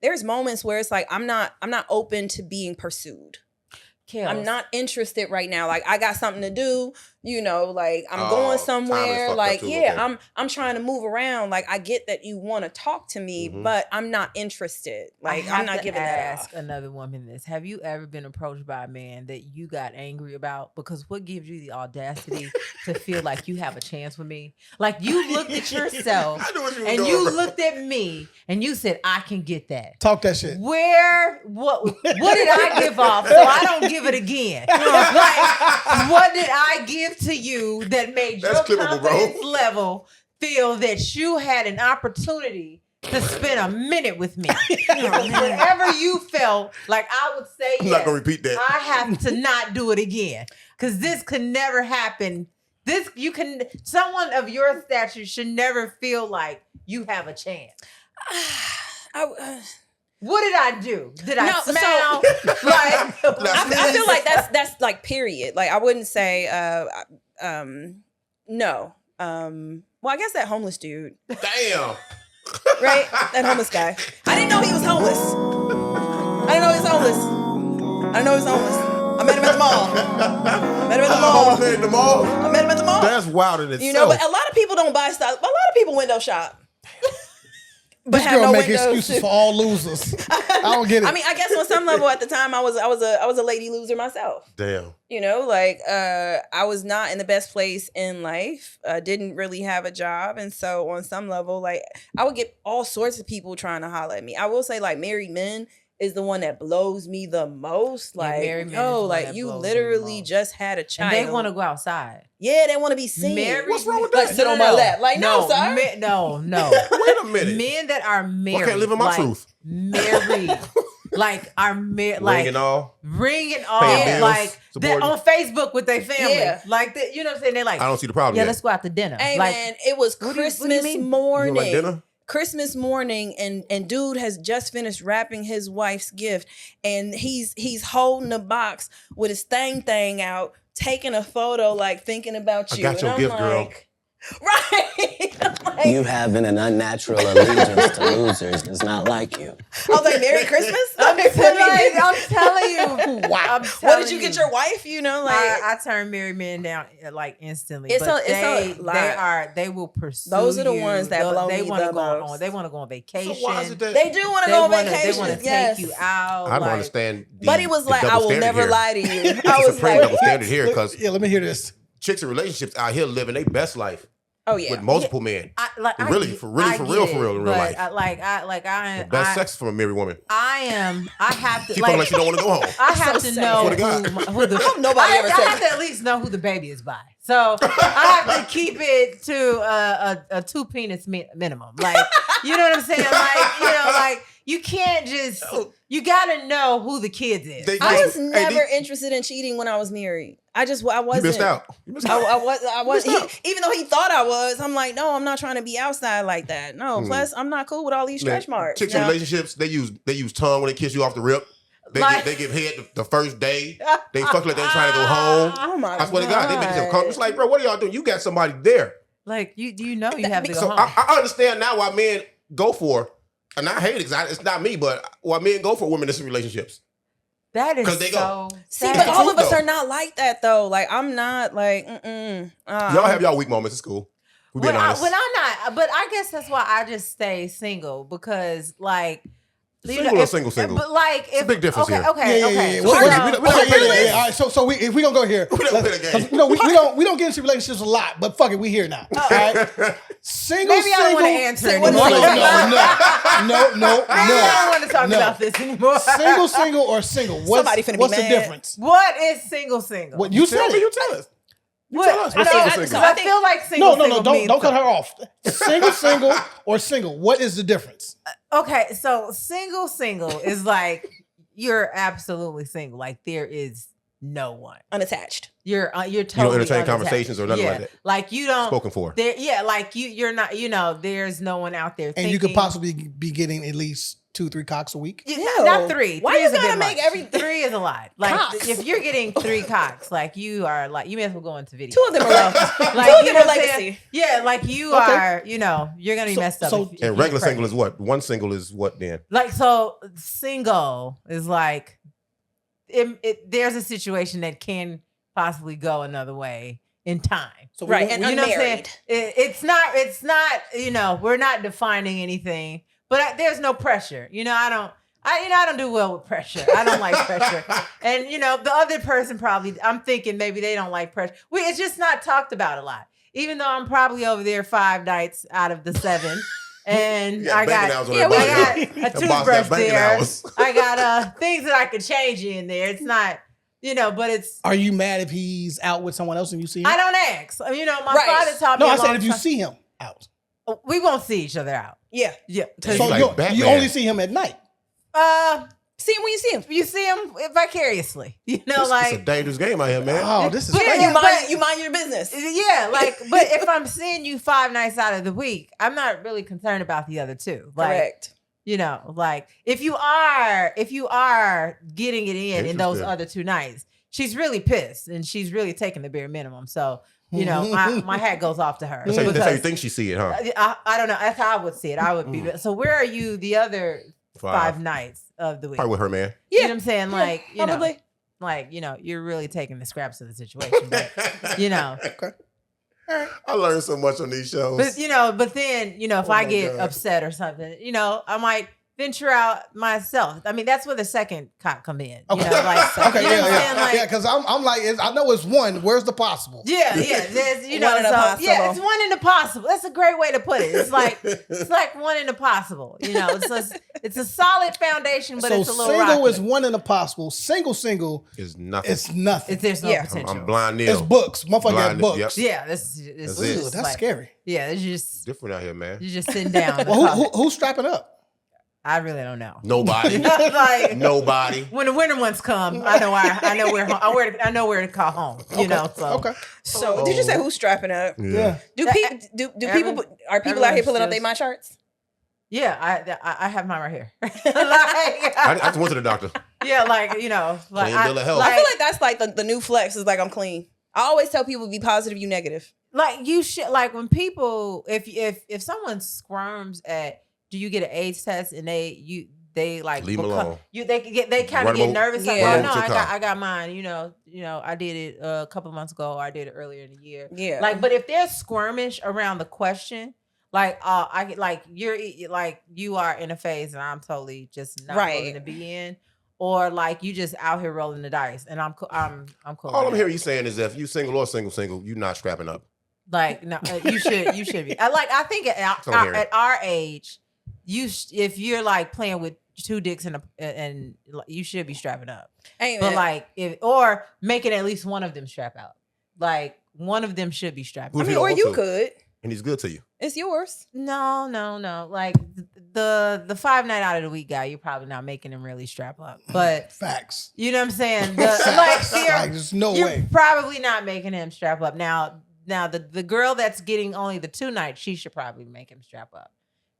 There's moments where it's like I'm not open to being pursued. Kills. I'm not interested right now. Like I got something to do, like I'm Oh, going time is somewhere. fucked up Like, too, yeah, okay. I'm trying to move around. Like I get that you want to talk to me, Mhm. but I'm not interested. Like I I'm not have to giving that ask off. another woman this. Have you ever been approached by a man that you got angry about? Because what gives you the audacity to feel like you have a chance with me? Like you looked at yourself I knew what you was and doing, you bro. looked at me and you said, I can get that. Talk that shit. What did I give off so I don't give it again? Like, what did I give to you that made That's your clippable, bro. confidence level feel that you had an opportunity to spend a minute with me? Whatever you felt felt like I would say, I'm not gonna repeat that. I have to not do it again because this could never happen. Someone of your stature should never feel like you have a chance. What did I do? Did I smell? I feel like that's like period. Like I wouldn't say no. Well, I guess that homeless dude. Damn. Right? That homeless guy. I didn't know he was homeless. I didn't know he was homeless. I met him at the mall. I met him at the mall. That's wild in itself. You know, but a lot of people don't buy stuff. A lot of people window shop. But this girl make excuses for all losers. I don't get it. I mean, I guess on some level at the time I was a lady loser myself. Damn. You know, like I was not in the best place in life. Didn't really have a job, and so on some level, like I would get all sorts of people trying to holler at me. I will say, like married men is the one that blows me the most. Like, like you literally just had a child. And they want to go outside. Yeah, they want to be seen. What's wrong with that? Like sit on my lap. Like, no, sir. No. Wait a minute. Men that are married. I can't live in my truth. Married. Like are married. Ring and all. Yeah, like they're on Facebook with their family. Yeah. Like you know what I'm saying? They're like, I don't see the problem. Yeah, yet. let's go out to dinner. Hey like, man, it was Christmas morning. You like dinner? Christmas morning, and dude has just finished wrapping his wife's gift, and he's holding the box with his thing out, taking a photo, like thinking about you. I got your gift, girl. Right. Like, You having an unnatural allegiance to losers is not like you. I was like, Merry Christmas. I'm telling you. Wow. What did you get your wife? You know, like I turn married men down like instantly. It's but a lot. They will pursue. Those are the you. ones that blow they me wanna the go most. on. They want to go on vacation. So why is it that they do want to go on vacation. They want to yes. take you out. I don't understand. But he was like, I will never lie to you. I was supreme like, double standard here because let me hear this. Chicks in relationships out here living their best life. Oh yeah, with multiple men. For real in real life. The best sex from a married woman. I have to. She feeling like she don't want to go home. I have to know who the. I have to at least know who the baby is by. So I have to keep it to a 2 penis minimum. Like you know what I'm saying? Like you can't just. You gotta know who the kids is. I was never interested in cheating when I was married. I wasn't. You missed out. I was. Even though he thought I was, I'm like, no, I'm not trying to be outside like that. No. Plus, I'm not cool with all these stretch marks. Chicks in relationships, they use tongue when they kiss you off the rip. They give head the first day. They fuck like they trying to go home. Oh my God. I swear to God, they make themselves comfortable. It's like, bro, what are y'all doing? You got somebody there. Like you know you have to go so home. I understand now why men go for, and I hate it because it's not me, but why men go for women in relationships. That is they so go. See, but all of us are not like that though. Like I'm not like y'all have y'all weak moments. It's cool. We're being honest. When I'm not, but I guess that's why I just stay single because like single or single. But like it's a big difference here. Okay. We don't all right, so if we gonna go here, we don't get into relationships a lot, but fuck it, we here now. All right, single. Maybe I don't want to answer anymore. No. I don't want to talk about this anymore. Single or single? What's the difference? What is single? What you said? You tell us. I feel like single. No, don't cut her off. Single or single? What is the difference? Okay, so single is like you're absolutely single. Like there is no one unattached. You're totally you don't entertain unattached. conversations or nothing like that. Like you don't spoken for. Like you're not. You know, there's no one out there. And you could possibly be getting at least 2-3 cocks a week. Not 3. Why you gotta make every 3 is a lot. Like cocks. if you're getting 3 cocks, like you are like you may as well go into video. 2 of them are like, 2 of them are legacy. Yeah, like you are. You know, you're gonna be messed up. And regular single is what? One single is what then? Like so, single is like there's a situation that can possibly go another way in time. So right, and you know what I'm saying? unmarried. It's not. You know, we're not defining anything. But there's no pressure. You know, I don't do well with pressure. I don't like pressure. And, you know, the other person probably, I'm thinking maybe they don't like pressure. It's just not talked about a lot. Even though I'm probably over there 5 nights out of the 7. And I got a toothbrush there. I got things that I could change in there. It's not, you know, but it's. Are you mad if he's out with someone else and you see him? I don't ask. You know, my father taught me. No, I said if you see him out. We won't see each other out. Yeah. So you only see him at night. See him when you see him. You see him vicariously. You know, It's a dangerous game out here, man. Oh, this is Yeah, crazy. you mind your business. Yeah, like, but if I'm seeing you 5 nights out of the week, I'm not really concerned about the other 2. Like, Correct. you know, like if you are getting it in those other 2 nights, she's really pissed and she's really taking the bare minimum. So, you know, my hat goes off to her. That's how you think she see it, huh? I don't know. That's how I would see it. I would be. So where are you the other 5 nights of the week? Probably with her, man. You know what I'm saying? Like, you probably. know, like, you know, you're really taking the scraps of the situation. But, you know. Okay. I learned so much on these shows. But then, you know, if I get upset or something, you know, I might venture out myself. I mean, that's where the second cock come in. Okay. You know, like, Okay, you know what I'm saying? Like, yeah, because I'm like, I know it's one. Where's the possible? yeah. There's, you know, One in a possible. yeah, it's one in the possible. That's a great way to put it. It's like one in the possible. You know, it's a solid foundation, but so it's a little single rocky. is one in the possible. Single It's nothing. it's nothing. There's no Yeah. potential. I'm blind Neil. It's books. Motherfucker got Blind- books. yep. Yeah, this That's is it. Ooh, that's like, scary. Yeah, it's just Different out here, man. you're just sitting down. Well, who's strapping up? I really don't know. Nobody. Like, Nobody. when the winter months come, I know where to call home. You know, so Okay. So did you say who's strapping up? Yeah. Do people are people out here pulling up their my charts? yeah, I have mine right here. like, I just went to the doctor. yeah, like, you know, like Clean bill of health. I feel like that's like the new flex is like I'm clean. I always tell people be positive, you negative. like you should, like when people, if someone squirms at, do you get an AIDS test and they like Leave 'em alone. they kind Run of get 'em nervous. Like, Yeah. oh no, Run 'em to I got mine. You know, I did it a couple of months ago, or I did it earlier in the year. Yeah. Like, but if they're skirmish around the question, like, I like you are in a phase and I'm totally just not Right. willing to be in, or like you just out here rolling the dice and I'm cool. All with I'm that. hearing you saying is that if you single or single, you're not strapping up. Like, no, you should be. I think at our age, if you're like playing with 2 dicks and you should be strapping up. But like or making at least one of them strap out. Like one of them should be strapped. What I if mean, you don't or want you to? could. And he's good to you. It's yours. No. Like the 5 night out of the week guy, you're probably not making him really strap up. But Facts. you know what I'm saying? Like, there's no you're way. probably not making him strap up. Now the girl that's getting only the 2 nights, she should probably make him strap up.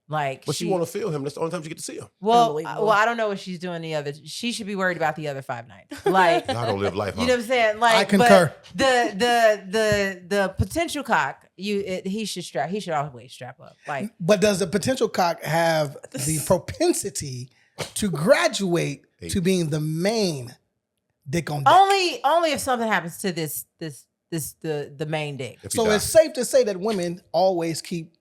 Like, But you want to feel him. That's the only time you get to see him. Well, I don't know what she's doing the other. She should be worried about the other 5 nights. Like, Y'all don't live life, huh? you know what I'm saying? Like, I concur. But the potential cock, he should always strap up. Like, But does the potential cock have the propensity to graduate to being the main dick on deck? only if something happens to the main dick. If he So die. it's safe to say that women always keep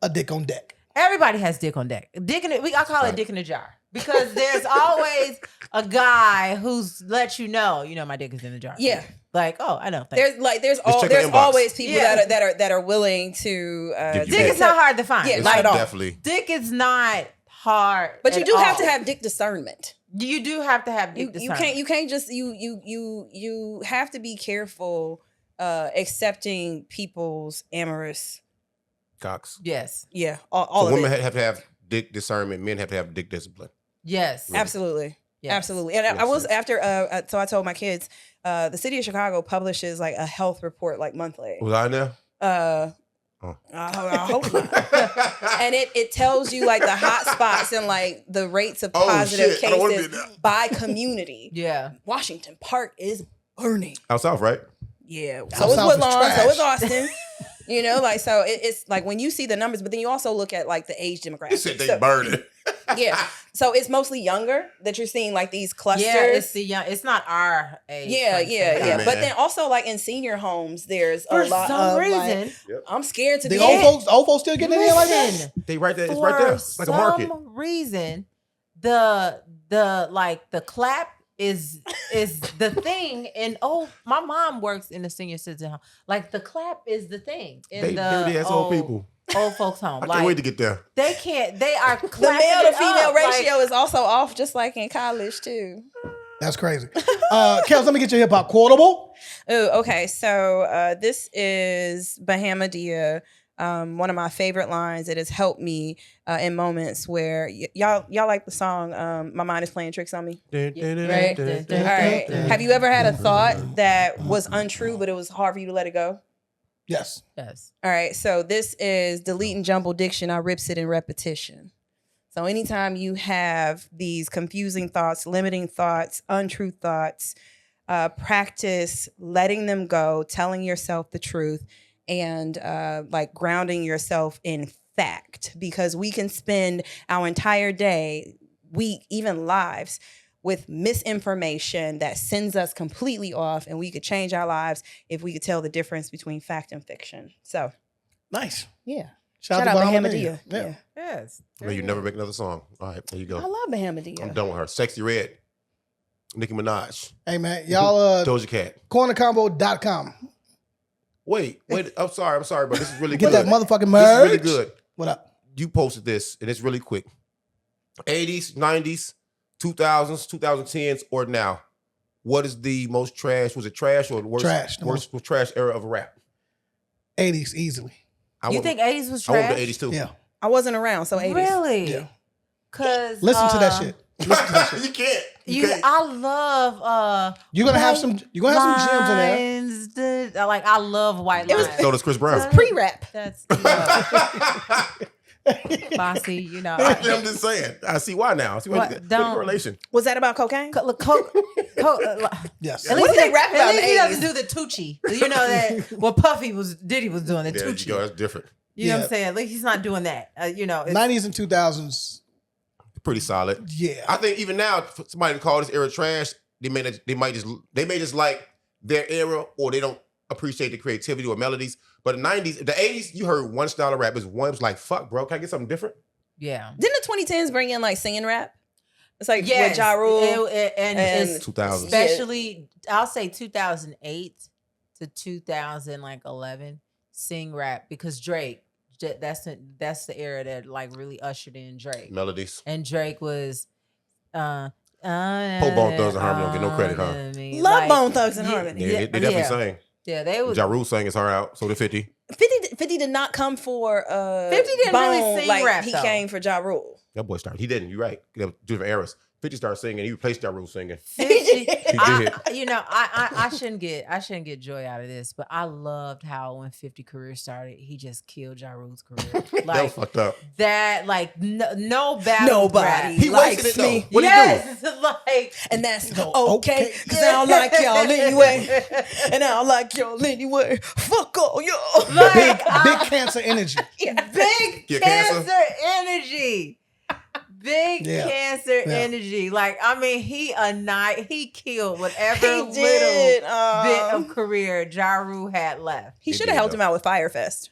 a dick on deck. Everybody has dick on deck. I call it dick in a jar. Because there's always a guy who's let you know, my dick is in the jar. Yeah. Like, oh, I know. Thanks. There's check the inbox. always people Yeah. that are willing to Give you Dick is not hard to find. Yeah, It's not at all. Definitely. Dick is not hard. But you at do have all. to have dick discernment. You do have to have dick You discernment. can't just you have to be careful accepting people's amorous. Cocks. Yes. Yeah, all So of women it. have to have dick discernment. Men have to have dick discipline. Yes. Absolutely. Yes. Absolutely. And I was after so I told my kids, the city of Chicago publishes like a health report like monthly. Was I in there? I hope not. And it tells you like the hot spots and like the rates of Oh, positive shit. I don't wanna be cases there. by community. Yeah. Washington Park is burning. Out south, right? Yeah. Down So is south is Woodlawn. So trash. is Austin. Like so it's like when you see the numbers, but then you also look at like the age demographic. He said they So- burning. yeah. So it's mostly younger that you're seeing like these clusters. Yeah, it's the young. It's not our age. Yeah. Hey, But man. then also like in senior homes, there's For a lot some of reason, like, I'm scared to The be old folks still getting in there like that? listen, They right there. It's for right there. It's like a market. some reason, the clap is the thing. And my mom works in the senior citizen home. Like the clap is the thing in They the dirty ass old people. old folks home. I like can't wait to get there. they can't. They are the clapping male to it female up, ratio is also off, just like in college too. That's crazy. Kels, let me get your hip hop quotable. Oh, okay. So this is Bahamadia One of my favorite lines. It has helped me in moments where y'all like the song "My Mind Is Playing Tricks on Me." Right? All right. Have you ever had a thought that was untrue, but it was hard for you to let it go? Yes. Yes. All right. So this is deleting jumble diction. I rips it in repetition. So anytime you have these confusing thoughts, limiting thoughts, untrue thoughts, practice letting them go, telling yourself the truth, and like grounding yourself in fact, because we can spend our entire day, week, even lives with misinformation that sends us completely off, and we could change our lives if we could tell the difference between fact and fiction. So nice. Yeah. Shout out to Bahamadia. Yeah. Yes. Well, you never make another song. All right, there you go. I love Bahamadia. I'm done with her. Sexy Red, Nicki Minaj, Hey man, y'all Doja Cat. cornerconvo.com. Wait. I'm sorry, but this is really good. Get that motherfucking This merch. is really good. What up? You posted this, and it's really quick. 80s, 90s, 2000s, 2010s, or now. What is the most trash? Was it trash or the worst? Trash. Worst trash era of rap. 80s easily. You think 80s was I went trash? to 80s too. Yeah. I wasn't around, so 80s. Really? Yeah. Cause Listen to that shit. Listen to that shit. You can't. You can't. I love You're gonna have some gems in there. I love white lines. So does Chris Brown. Pre-rap. That's Bossy, you know. I'm just saying. I see why now. I see why. What correlation? Was that about cocaine? Yes. At What least did they rap about At least in he the doesn't do the Tucci. You know that what Diddy was doing, the There you Tucci. go. That's different. You know what I'm saying? At least he's not doing that. You know, 90s and 2000s. Pretty solid. Yeah. I think even now, for somebody to call this era trash, they may just like their era, or they don't appreciate the creativity or melodies. But the 90s, the 80s, you heard one style of rap. It was like, fuck, bro, can I get something different? Yeah. Didn't the 2010s bring in like singing rap? It's like Yes. with Ja Rule. And it's 2000s. especially, I'll say 2008 to 2011, sing rap, because Drake, that's the era that like really ushered in Drake. Melodies. And Drake was Bone Thugs and Harmony don't get no credit, huh? Love Bone Thugs and Harmony. Yeah, they definitely sang. Yeah, they was. Ja Rule sang his heart out, so did 50. 50 did not come for 50 didn't Bone, really sing like rap, he though. came for Ja Rule. That boy started. He didn't. You're right. There were different eras. 50 started singing. He replaced Ja Rule singing. 50, He did. I shouldn't get joy out of this, but I loved how when 50 career started, he just killed Ja Rule's career. That was fucked up. That like no battle Nobody rap. He likes wasted it, me. though. What'd he do? Like, And that's okay, because I don't like y'all anyway. And I don't like y'all anyway. Fuck all y'all. like Big cancer energy. big Get cancer cancer? energy. Big Yeah. cancer Yeah. energy. Like, I mean, he killed whatever He little did. bit of career Ja Rule had left. He He should have did, helped though. him out with Firefest.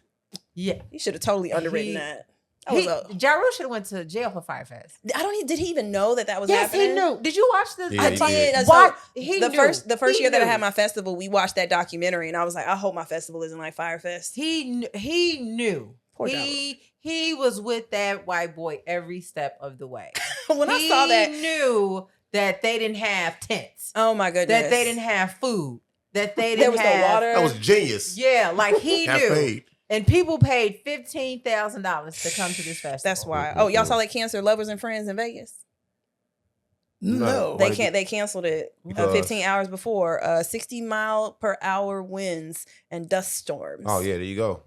Yeah. He should have totally underwritten that. Ja Rule should have went to jail for Firefest. Did he even know that was Yes, happening? he knew. Did you watch the? Yeah, I he did. did. And What? so He the knew. first He year that I knew. had my festival, we watched that documentary, and I was like, I hope my festival isn't like Firefest. He knew. Poor Ja He was with that white boy every step of the way. When I saw that, he knew that they didn't have tents, oh my goodness, that they didn't have food, that they there didn't was have no water. That was genius. Yeah, like he Got knew. paid. And people paid $15,000 to come to this festival. That's why. Oh, y'all saw that Cancer Lovers and Friends in Vegas? No. They canceled it Because- 15 hours before. 60-mile-per-hour winds and dust storms. Oh, yeah, there you go.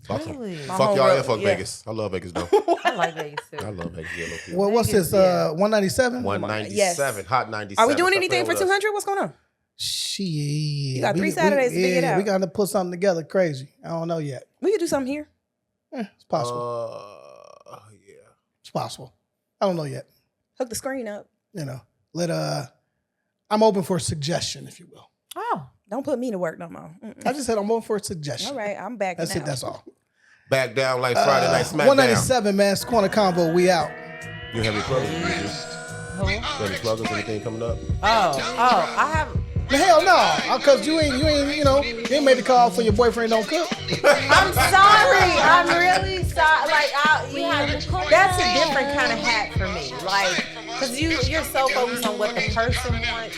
Fuck 'em. Really? My Fuck whole y'all road, and fuck yeah. Vegas. I love Vegas, though. I like Vegas too. I love Vegas. Yeah, low key. Well, what's Vegas, this? yeah. 197? 197. Hot 97. Are we doing Stop anything playing for with us. 200? What's going on? Shit. You got 3 Saturdays to figure it out. We got to put something together crazy. I don't know yet. We could do something here. It's possible. Yeah. It's possible. I don't know yet. Hook the screen up. You know, I'm open for a suggestion, if you will. Oh. Don't put me to work no more. Mm-mm. I just said I'm open for a suggestion. All right, I'm back That's now. it. That's all. Back down like Friday Night SmackDown. 197, man. It's Corner Convo. We out. You have any pluggers? Who? You have any pluggers? Anything coming up? Oh, I have. Hell no, because you ain't you ain't made the call for your boyfriend don't cook. I'm sorry. I'm really sorry. Like, that's a different kind of hat for me. Like, because you're so focused on what the person wants.